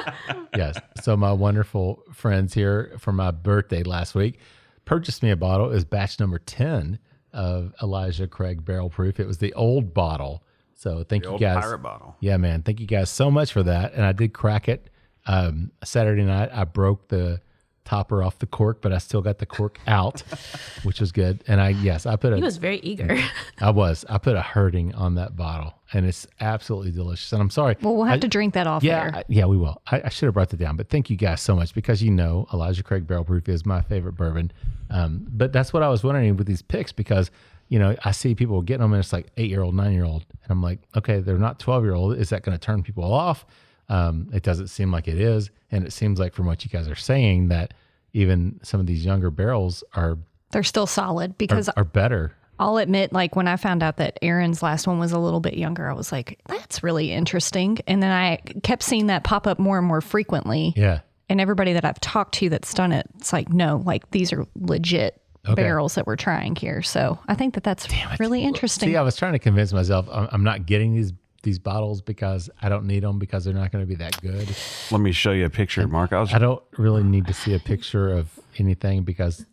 Yes. So my wonderful friends here for my birthday last week purchased me a bottle. It was batch number 10 of Elijah Craig Barrel Proof. It was the old bottle. So thank you guys. Pirate bottle. Yeah, man. Thank you guys so much for that. And I did crack it Saturday night. I broke the topper off the cork, but I still got the cork out, which was good. And He was very eager. I put a hurting on that bottle, and it's absolutely delicious. And I'm sorry. Well, we'll have to drink that off there. Yeah, we will. I should have brought that down, but thank you guys so much because Elijah Craig Barrel Proof is my favorite bourbon. But that's what I was wondering with these picks because I see people getting them and it's like 8-year-old, 9-year-old. And I'm like, okay, they're not 12-year-old. Is that going to turn people off? It doesn't seem like it is. And it seems like from what you guys are saying that even some of these younger barrels they're still solid because are better. I'll admit, like when I found out that Aaron's last one was a little bit younger, I was like, that's really interesting. And then I kept seeing that pop up more and more frequently. Yeah. And everybody that I've talked to that's done it, it's like, no, like these are legit barrels that we're trying here. So I think that's really interesting. See, I was trying to convince myself I'm not getting these bottles because I don't need them because they're not going to be that good. Let me show you a picture, Mark. I don't really need to see a picture of anything because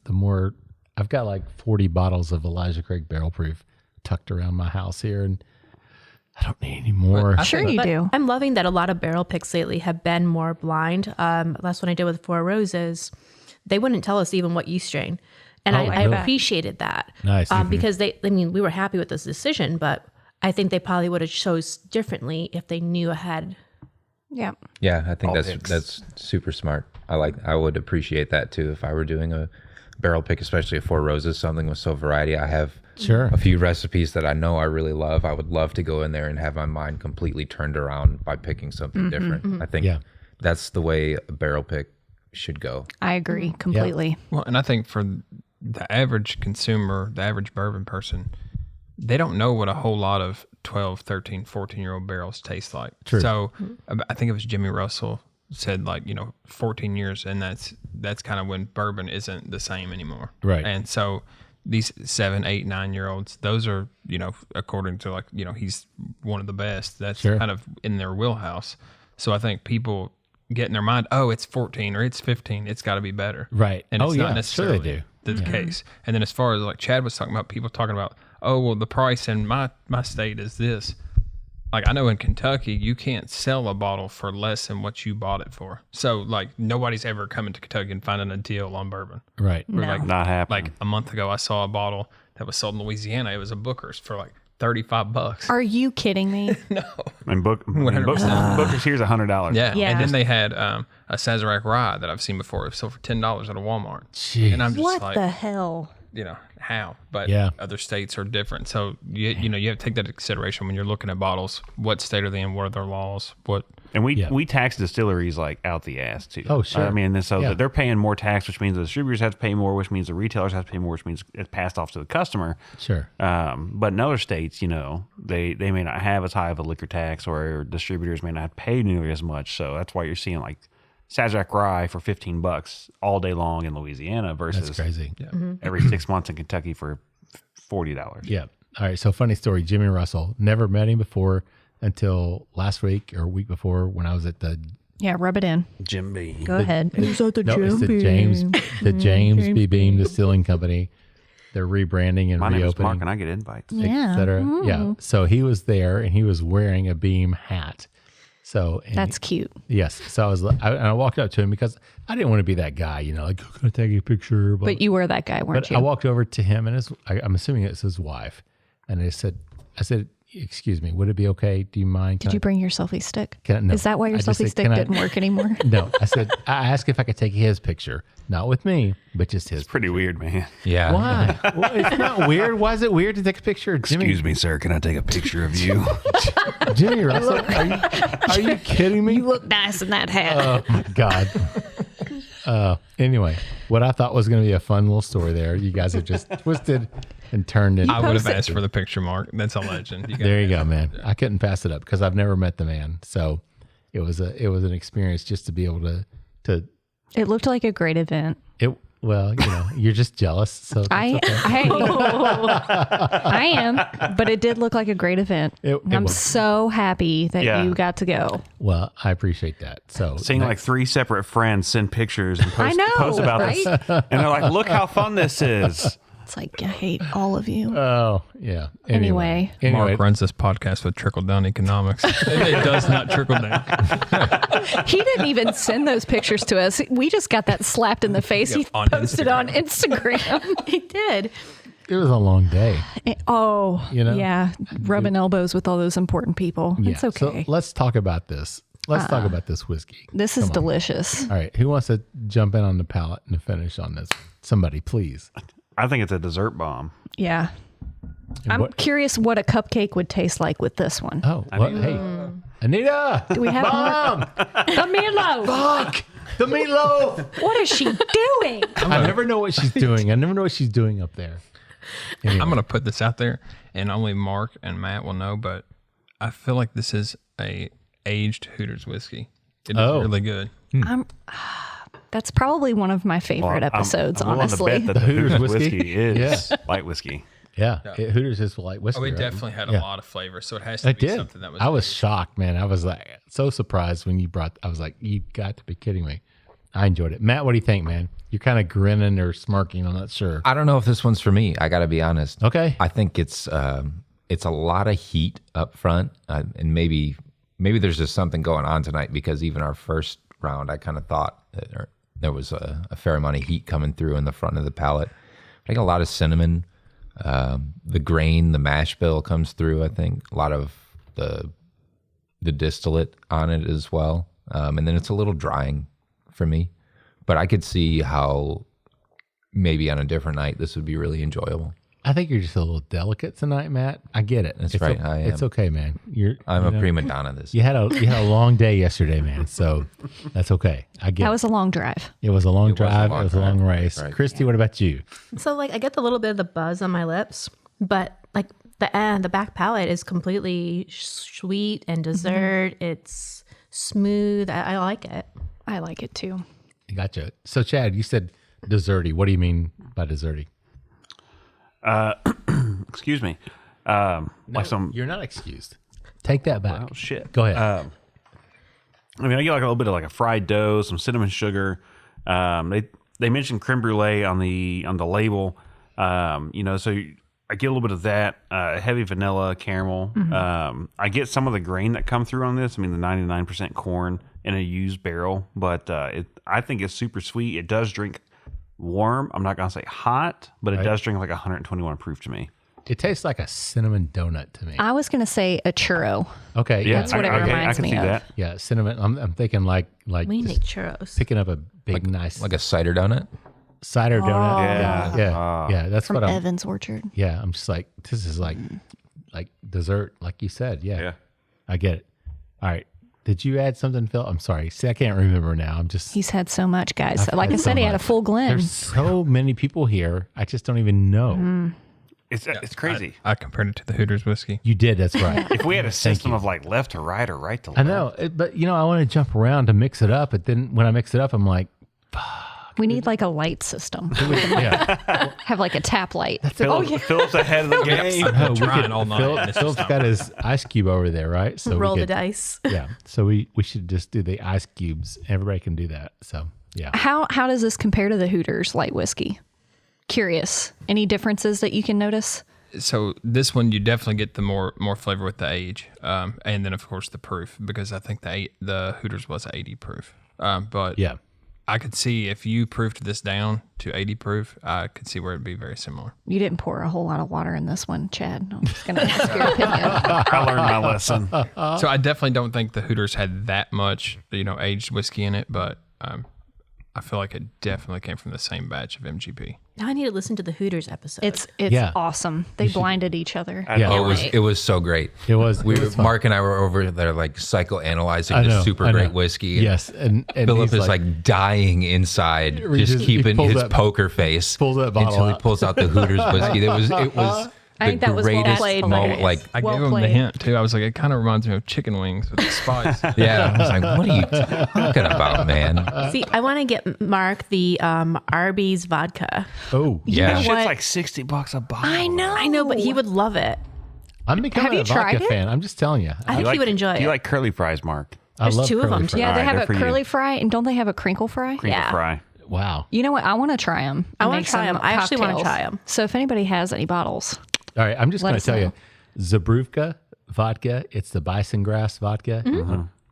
I've got like 40 bottles of Elijah Craig Barrel Proof tucked around my house here, and I don't need any more. Sure you do. I'm loving that a lot of barrel picks lately have been more blind. Last one I did with Four Roses, they wouldn't tell us even what yeast strain. And I appreciated that. Nice. Because we were happy with this decision, but I think they probably would have chose differently if they knew ahead. Yeah. Yeah, I think that's super smart. I would appreciate that too if I were doing a barrel pick, especially a Four Roses, something with so variety. I have a few recipes that I know I really love. I would love to go in there and have my mind completely turned around by picking something different. I think that's the way a barrel pick should go. I agree completely. Yeah. Well, and I think for the average consumer, the average bourbon person, they don't know what a whole lot of 12, 13, 14-year-old barrels taste like. True. So I think it was Jimmy Russell said 14 years, and that's kind of when bourbon isn't the same anymore. Right. And so these 7, 8, 9-year-olds, those are, according to he's one of the best. That's kind of in their wheelhouse. So I think people get in their mind, oh, it's 14 or it's 15, it's got to be better. Right. And it's not necessarily the case. And then as far as like Chad was talking about, people talking about, oh, well, the price in my state is this. Like I know in Kentucky, you can't sell a bottle for less than what you bought it for. So like nobody's ever coming to Kentucky and finding a deal on bourbon. Right. No. Like, Not happening. Like a month ago, I saw a bottle that was sold in Louisiana. It was a Booker's for like $35. Are you kidding me? No. And Booker's here's $100. Yeah. Yeah. And then they had a Sazerac Rye that I've seen before. It was sold for $10 at a Walmart. Jeez. And I'm just What like, the hell? how? But Yeah. other states are different. So you have to take that into consideration when you're looking at bottles. What state are they in? What are their laws? And we tax distilleries like out the ass too. Oh, sure. I mean, they're paying more tax, which means the distributors have to pay more, which means the retailers have to pay more, which means it's passed off to the customer. Sure. But in other states, they may not have as high of a liquor tax, or distributors may not pay nearly as much. So that's why you're seeing like Sazerac Rye for $15 all day long in Louisiana versus That's crazy. every 6 months in Kentucky for $40. Yeah. All right. So funny story. Jimmy Russell, never met him before until last week or week before when I was at the Rub it in. Jim B. Go ahead. It's the James B. Beam Distilling Company. They're rebranding and My name is reopening, Mark, and I get invites. et cetera. Yeah. So he was there and he was wearing a Beam hat. So That's cute. Yes. So I walked up to him because I didn't want to be that guy, like, can I take a picture? But you were that guy, weren't you? I walked over to him and I'm assuming it's his wife. And I said, excuse me, would it be okay? Do you mind? Did you bring your selfie stick? No. Is that why your selfie stick didn't work anymore? No. I asked if I could take his picture. Not with me, but just his. It's pretty weird, man. Yeah. Why? Well, it's not weird. Why is it weird to take a picture of Jimmy? Excuse me, sir. Can I take a picture of you? Jimmy Russell? Are you kidding me? You look nice in that hat. Oh, my God. Anyway, what I thought was going to be a fun little story there, you guys have just twisted and turned it. I would have asked for the picture, Mark. That's a legend. There you go, man. I couldn't pass it up because I've never met the man. So it was an experience just to be able to It looked like a great event. Well, you're just jealous. So I am, but it did look like a great event. I'm so happy that you got to go. Well, I appreciate that. So Seeing like 3 separate friends send pictures and post about right? this, and they're like, "Look how fun this is." It's like, I hate all of you. Oh, yeah. Anyway. Mark runs this podcast with trickle-down economics. It does not trickle down. He didn't even send those pictures to us. We just got that slapped in the face. He posted on Instagram. He did. It was a long day. Yeah. Rubbing elbows with all those important people. Yeah. It's okay. So let's talk about this. Let's talk about this whiskey. This is delicious. All right. Who wants to jump in on the palate and the finish on this? Somebody, please. I think it's a dessert bomb. Yeah. I'm curious what a cupcake would taste like with this one. Oh, well, hey. Anita! Do we have Mom! the meatloaf? Fuck! The meatloaf! What is she doing? I never know what she's doing. I never know what she's doing up there. Anyway. I'm going to put this out there, and only Mark and Matt will know, but I feel like this is a aged Hooters whiskey. It is really good. That's probably one of my favorite episodes, I'm willing to honestly. bet that the Hooters whiskey? whiskey is light whiskey. Yeah. Hooters is light whiskey. Oh, it right? definitely had a lot of flavor, so it has to It be did. something that was I was aged. shocked, man. I was like so surprised when you brought. I was like, you got to be kidding me. I enjoyed it. Matt, what do you think, man? You're kind of grinning or smirking. I'm not sure. I don't know if this one's for me. I got to be honest. Okay. I think it's a lot of heat up front, and maybe there's just something going on tonight, because even our first round, I kind of thought that there was a fair amount of heat coming through in the front of the palate. I think a lot of cinnamon, the grain, the mash bill comes through. I think a lot of the distillate on it as well, and then it's a little drying for me. But I could see how maybe on a different night this would be really enjoyable. I think you're just a little delicate tonight, Matt. I get it. That's right. I am. It's okay, man. I'm a prima donna this. You had a long day yesterday, man. So that's okay. I get That it. was a long drive. It was a long drive. It was a long race. Right. Christy, what about you? So like I get a little bit of the buzz on my lips, but like the back palate is completely sweet and dessert. It's smooth. I like it. I like it too. Gotcha. So Chad, you said desserty. What do you mean by desserty? Excuse me. Like some. You're not excused. Take that back. Oh shit. Go ahead. I mean, I get like a little bit of like a fried dough, some cinnamon sugar. They mentioned creme brulee on the label. So I get a little bit of that. Heavy vanilla, caramel. I get some of the grain that come through on this. I mean, the 99% corn in a used barrel, but I think it's super sweet. It does drink warm. I'm not gonna say hot, but it does drink like 121 proof to me. It tastes like a cinnamon donut to me. I was going to say a churro. Okay. Yeah, That's what it I reminds can me see of. that. Yeah, cinnamon. I'm thinking like We just make churros. picking up a big nice Like a cider donut. cider donut. Yeah. Yeah. That's From what I'm. Evans Orchard. Yeah, I'm just like, this is like dessert, like you said. Yeah. I get it. All right. Did you add something, Phil? I'm sorry. See, I can't remember now. I'm just. He's had so much, guys. I've Like I had said, so he had a much. full Glen. There's so many people here. I just don't even know. It's crazy. I compared it to the Hooters whiskey. You did. That's right. If we had a system of like left to right or right to left. I know, but I want to jump around to mix it up. But then when I mix it up, I'm like, We need like a light system. yeah. Have like a tap light. Philip's ahead of the game. No, we trying could- all night, Phil, and it's Phil's just got his ice cube over there, right? So Roll we the could, dice. Yeah. So we should just do the ice cubes. Everybody can do that. So yeah. How does this compare to the Hooters light whiskey? Curious. Any differences that you can notice? So this one, you definitely get the more flavor with the age, and then of course the proof, because I think the Hooters was 80 proof. But Yeah. I could see if you proofed this down to 80 proof, I could see where it'd be very similar. You didn't pour a whole lot of water in this one, Chad. I'm just going to ask your opinion. I learned my lesson. So I definitely don't think the Hooters had that much, aged whiskey in it, but I feel like it definitely came from the same batch of MGP. Now I need to listen to the Hooters episode. It's Yeah. awesome. They blinded each other. Yeah. Oh, it was so great. It was. It was fun. Mark and I were over there like psychoanalyzing I this know, super I know. great whiskey. Yes. And Philip he's is like dying inside, just he keeping pulls his that- poker face pulls that bottle until he out. pulls out the Hooters whiskey. It was I the think that was well greatest played, moment. Larry. Like, I Well gave him the played. hint too. I was like, it kind of reminds me of chicken wings with the spice. yeah, I was like, what are you talking about, man? See, I want to get Mark the Arby's vodka. Oh, Yeah, Shit's what? like $60 a bottle. I know. But he would love it. I'm becoming Have a you tried vodka it? fan. I'm just telling you. I think he would enjoy Do it. you like curly fries, Mark? I There's love two of curly them, fries. Yeah, they Alright, have good a for you. curly fry, and don't they have a crinkle fry? Cream Yeah. fry. Wow. You know what? I want to try them. I wanna try 'em. I actually wanna try 'em. So if anybody has any bottles, All right. I'm just Let going to us tell you, know. Zabruvka vodka. It's the bison grass vodka.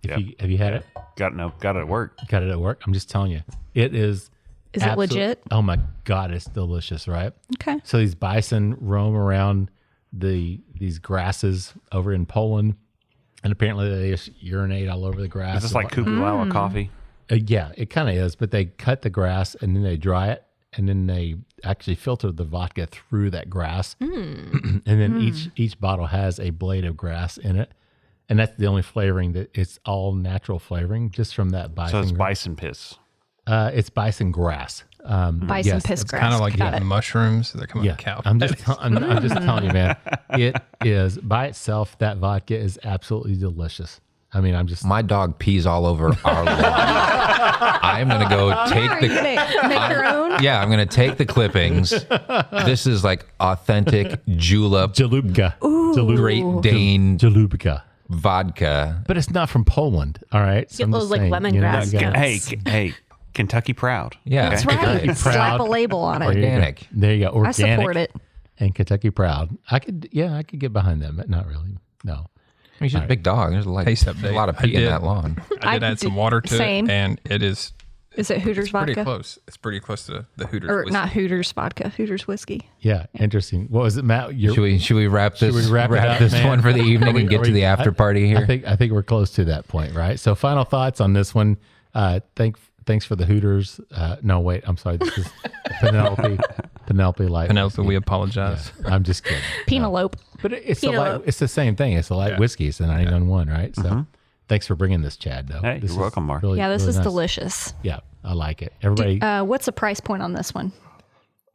Yep. Have you had it? Got it at work. Got it at work? I'm just telling you. It is. Is it legit? Oh my God, it's delicious, right? okay. So these bison roam around these grasses over in Poland, and apparently they just urinate all over the grass. Is this like Kupulawa coffee? Yeah, it kind of is, but they cut the grass and then they dry it, and then they actually filter the vodka through that grass, and then each bottle has a blade of grass in it, And that's the only flavoring that it's all natural flavoring just from that bison. So it's grass. bison piss. It's bison grass. Bison piss grass. Kind of like Got it. mushrooms that come out of cow. I'm just telling you, man. It is by itself. That vodka is absolutely delicious. I mean, My dog pees all over our lawn. I'm gonna go take Are you gonna make your own? Yeah, I'm gonna take the clippings. This is like authentic julep, Jalubka. Great Dane Jalubka. vodka. But it's not from Poland. All right. Get those, like, lemongrass notes. Hey, Kentucky proud. Yeah, That's right. Kentucky Slap Proud. a label on it. organic. There you go. Organic. I support it. And Kentucky Proud. I could get behind them, but not really. No. I mean, she's a big dog. There's like Taste a update. lot of pee in that lawn. I did add some water to Same. it, and it is Is it Hooters vodka? pretty close. It's pretty close to the Hooters. Or whiskey. not Hooters vodka, Hooters whiskey. Yeah. Interesting. What was it, Matt? Should we wrap this? Should we wrap it up, this man? one for the evening Are we- and get are to we- the after party here? I think we're close to that point, right? So final thoughts on this one. Thanks for the Hooters. No, wait. I'm sorry. This is Penelope Light. Penelope, Whiskey. we apologize. Yeah, I'm just kidding. Penelope. But it's Penelope. it's the same thing. It's a light whiskey. It's a 991, right? So thanks for bringing this, Chad. Though. Hey, This you're is welcome, Mark. really- Yeah, this really is nice. delicious. Yeah, I like it. Everybody. What's the price point on this one?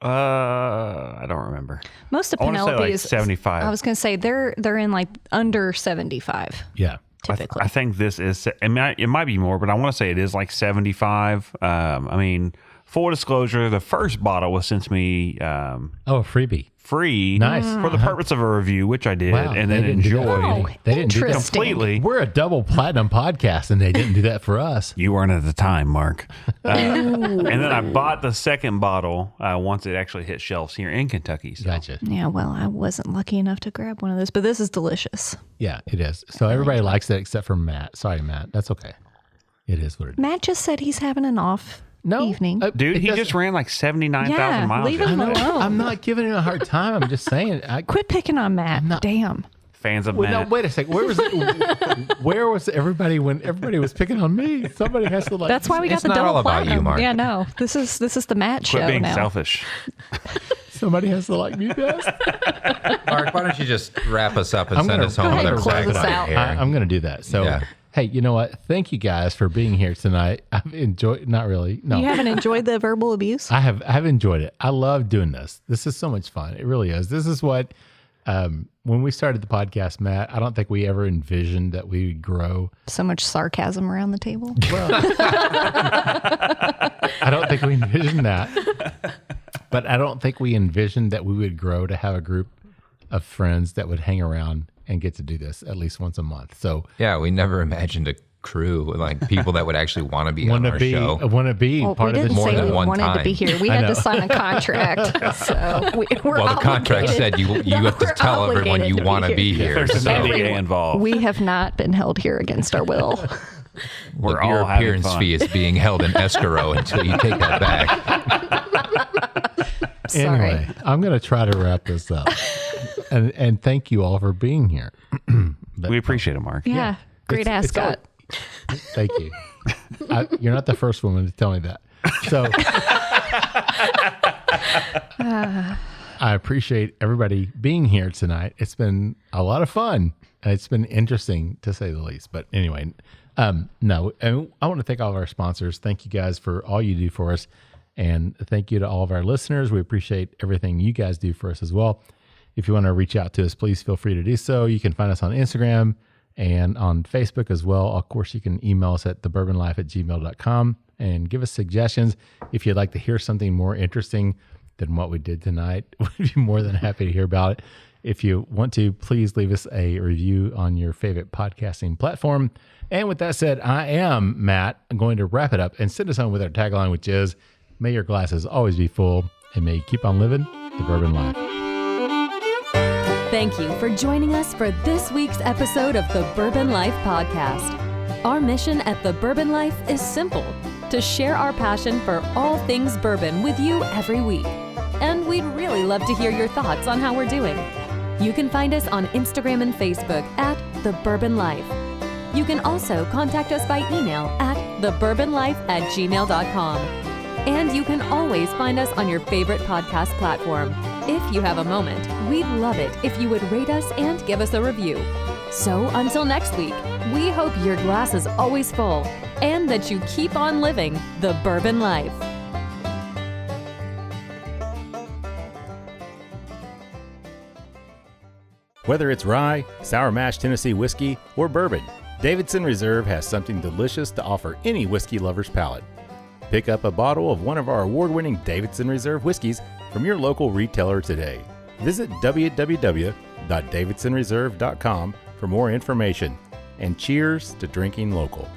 I don't remember. Most of I wanna say, Penelope like, is 75. I was going to say they're in like under 75 yeah. typically. I think this is. It might be more, but I want to say it is like 75. I mean, full disclosure, the first bottle was sent to me Oh, a freebie. free, Nice. for the purpose of a review, which I did, Wow, and they then didn't do that. enjoyed Oh, They didn't do that interesting. completely. We're a double platinum podcast, and they didn't do that for us. You weren't at the time, Mark. And then I bought the second bottle once it actually hit shelves here in Kentucky. So. Gotcha. Yeah, well, I wasn't lucky enough to grab one of those, but this is delicious. Yeah, it is. So everybody likes it except for Matt. Sorry, Matt. That's okay. It is what it is. Matt just said he's having an off No, evening. Dude, it he doesn't- just ran like 79,000 Yeah, miles. leave yesterday. him alone. I'm not giving him a hard time. I'm just saying. Quit picking on Matt. not- Damn. Fans of Well, no, Matt. wait a second. Where was everybody when everybody was picking on me? Somebody has to like. That's why we got It's the not double all about you, platinum. Mark. Yeah, no. This is the Matt Quit show being now. selfish. Somebody has to like me best. Mark, why don't you just wrap us up and I'm send gonna- us home Go with ahead our and close bags us on out. here? I'm going to do that. So, Yeah. hey, you know what? Thank you guys for being here tonight. I've enjoyed. Not really. No, You haven't enjoyed the verbal abuse? I've enjoyed it. I love doing this. This is so much fun. It really is. This is what, when we started the podcast, Matt, I don't think we ever envisioned that we would grow. So much sarcasm around the table. I don't think we envisioned that. But I don't think we envisioned that we would grow to have a group of friends that would hang around and get to do this at least once a month. So Yeah, we never imagined a crew, like people that would actually want to be on our show. want to be Well, part we of didn't this more say than we one wanted to be time. here. We I had know. to sign a contract. So we're Well, the contract obligated. said you have to We're tell everyone obligated you to be want to here. be here. There's an So NDA involved. We have not been held here against our will. We're your all having appearance fun. fee is being held in escrow until you take that back. Sorry. Anyway, I'm going to try to wrap this up. and thank you all for being here. We appreciate it, Mark. Yeah. Great It's all- ascot. Thank you. You're not the first woman to tell me that. So I appreciate everybody being here tonight. It's been a lot of fun. It's been interesting to say the least. But anyway, no, and I want to thank all of our sponsors. Thank you guys for all you do for us. And thank you to all of our listeners. We appreciate everything you guys do for us as well. If you want to reach out to us, please feel free to do so. You can find us on Instagram and on Facebook as well. Of course, you can email us at thebourbonlife@gmail.com and give us suggestions. If you'd like to hear something more interesting than what we did tonight, we'd be more than happy to hear about it. If you want to, please leave us a review on your favorite podcasting platform. And with that said, I am Matt. I'm going to wrap it up and send us home with our tagline, which is, may your glasses always be full and may you keep on living the bourbon life. Thank you for joining us for this week's episode of the Bourbon Life Podcast. Our mission at the Bourbon Life is simple: to share our passion for all things bourbon with you every week. And we'd really love to hear your thoughts on how we're doing. You can find us on Instagram and Facebook at The Bourbon Life. You can also contact us by email at thebourbonlife@gmail.com. And you can always find us on your favorite podcast platform. If you have a moment, we'd love it if you would rate us and give us a review. So until next week, we hope your glass is always full and that you keep on living the bourbon life. Whether it's rye, sour mash Tennessee whiskey, or bourbon, Davidson Reserve has something delicious to offer any whiskey lover's palate. Pick up a bottle of one of our award-winning Davidson Reserve whiskeys from your local retailer today. Visit www.davidsonreserve.com for more information. And cheers to drinking local.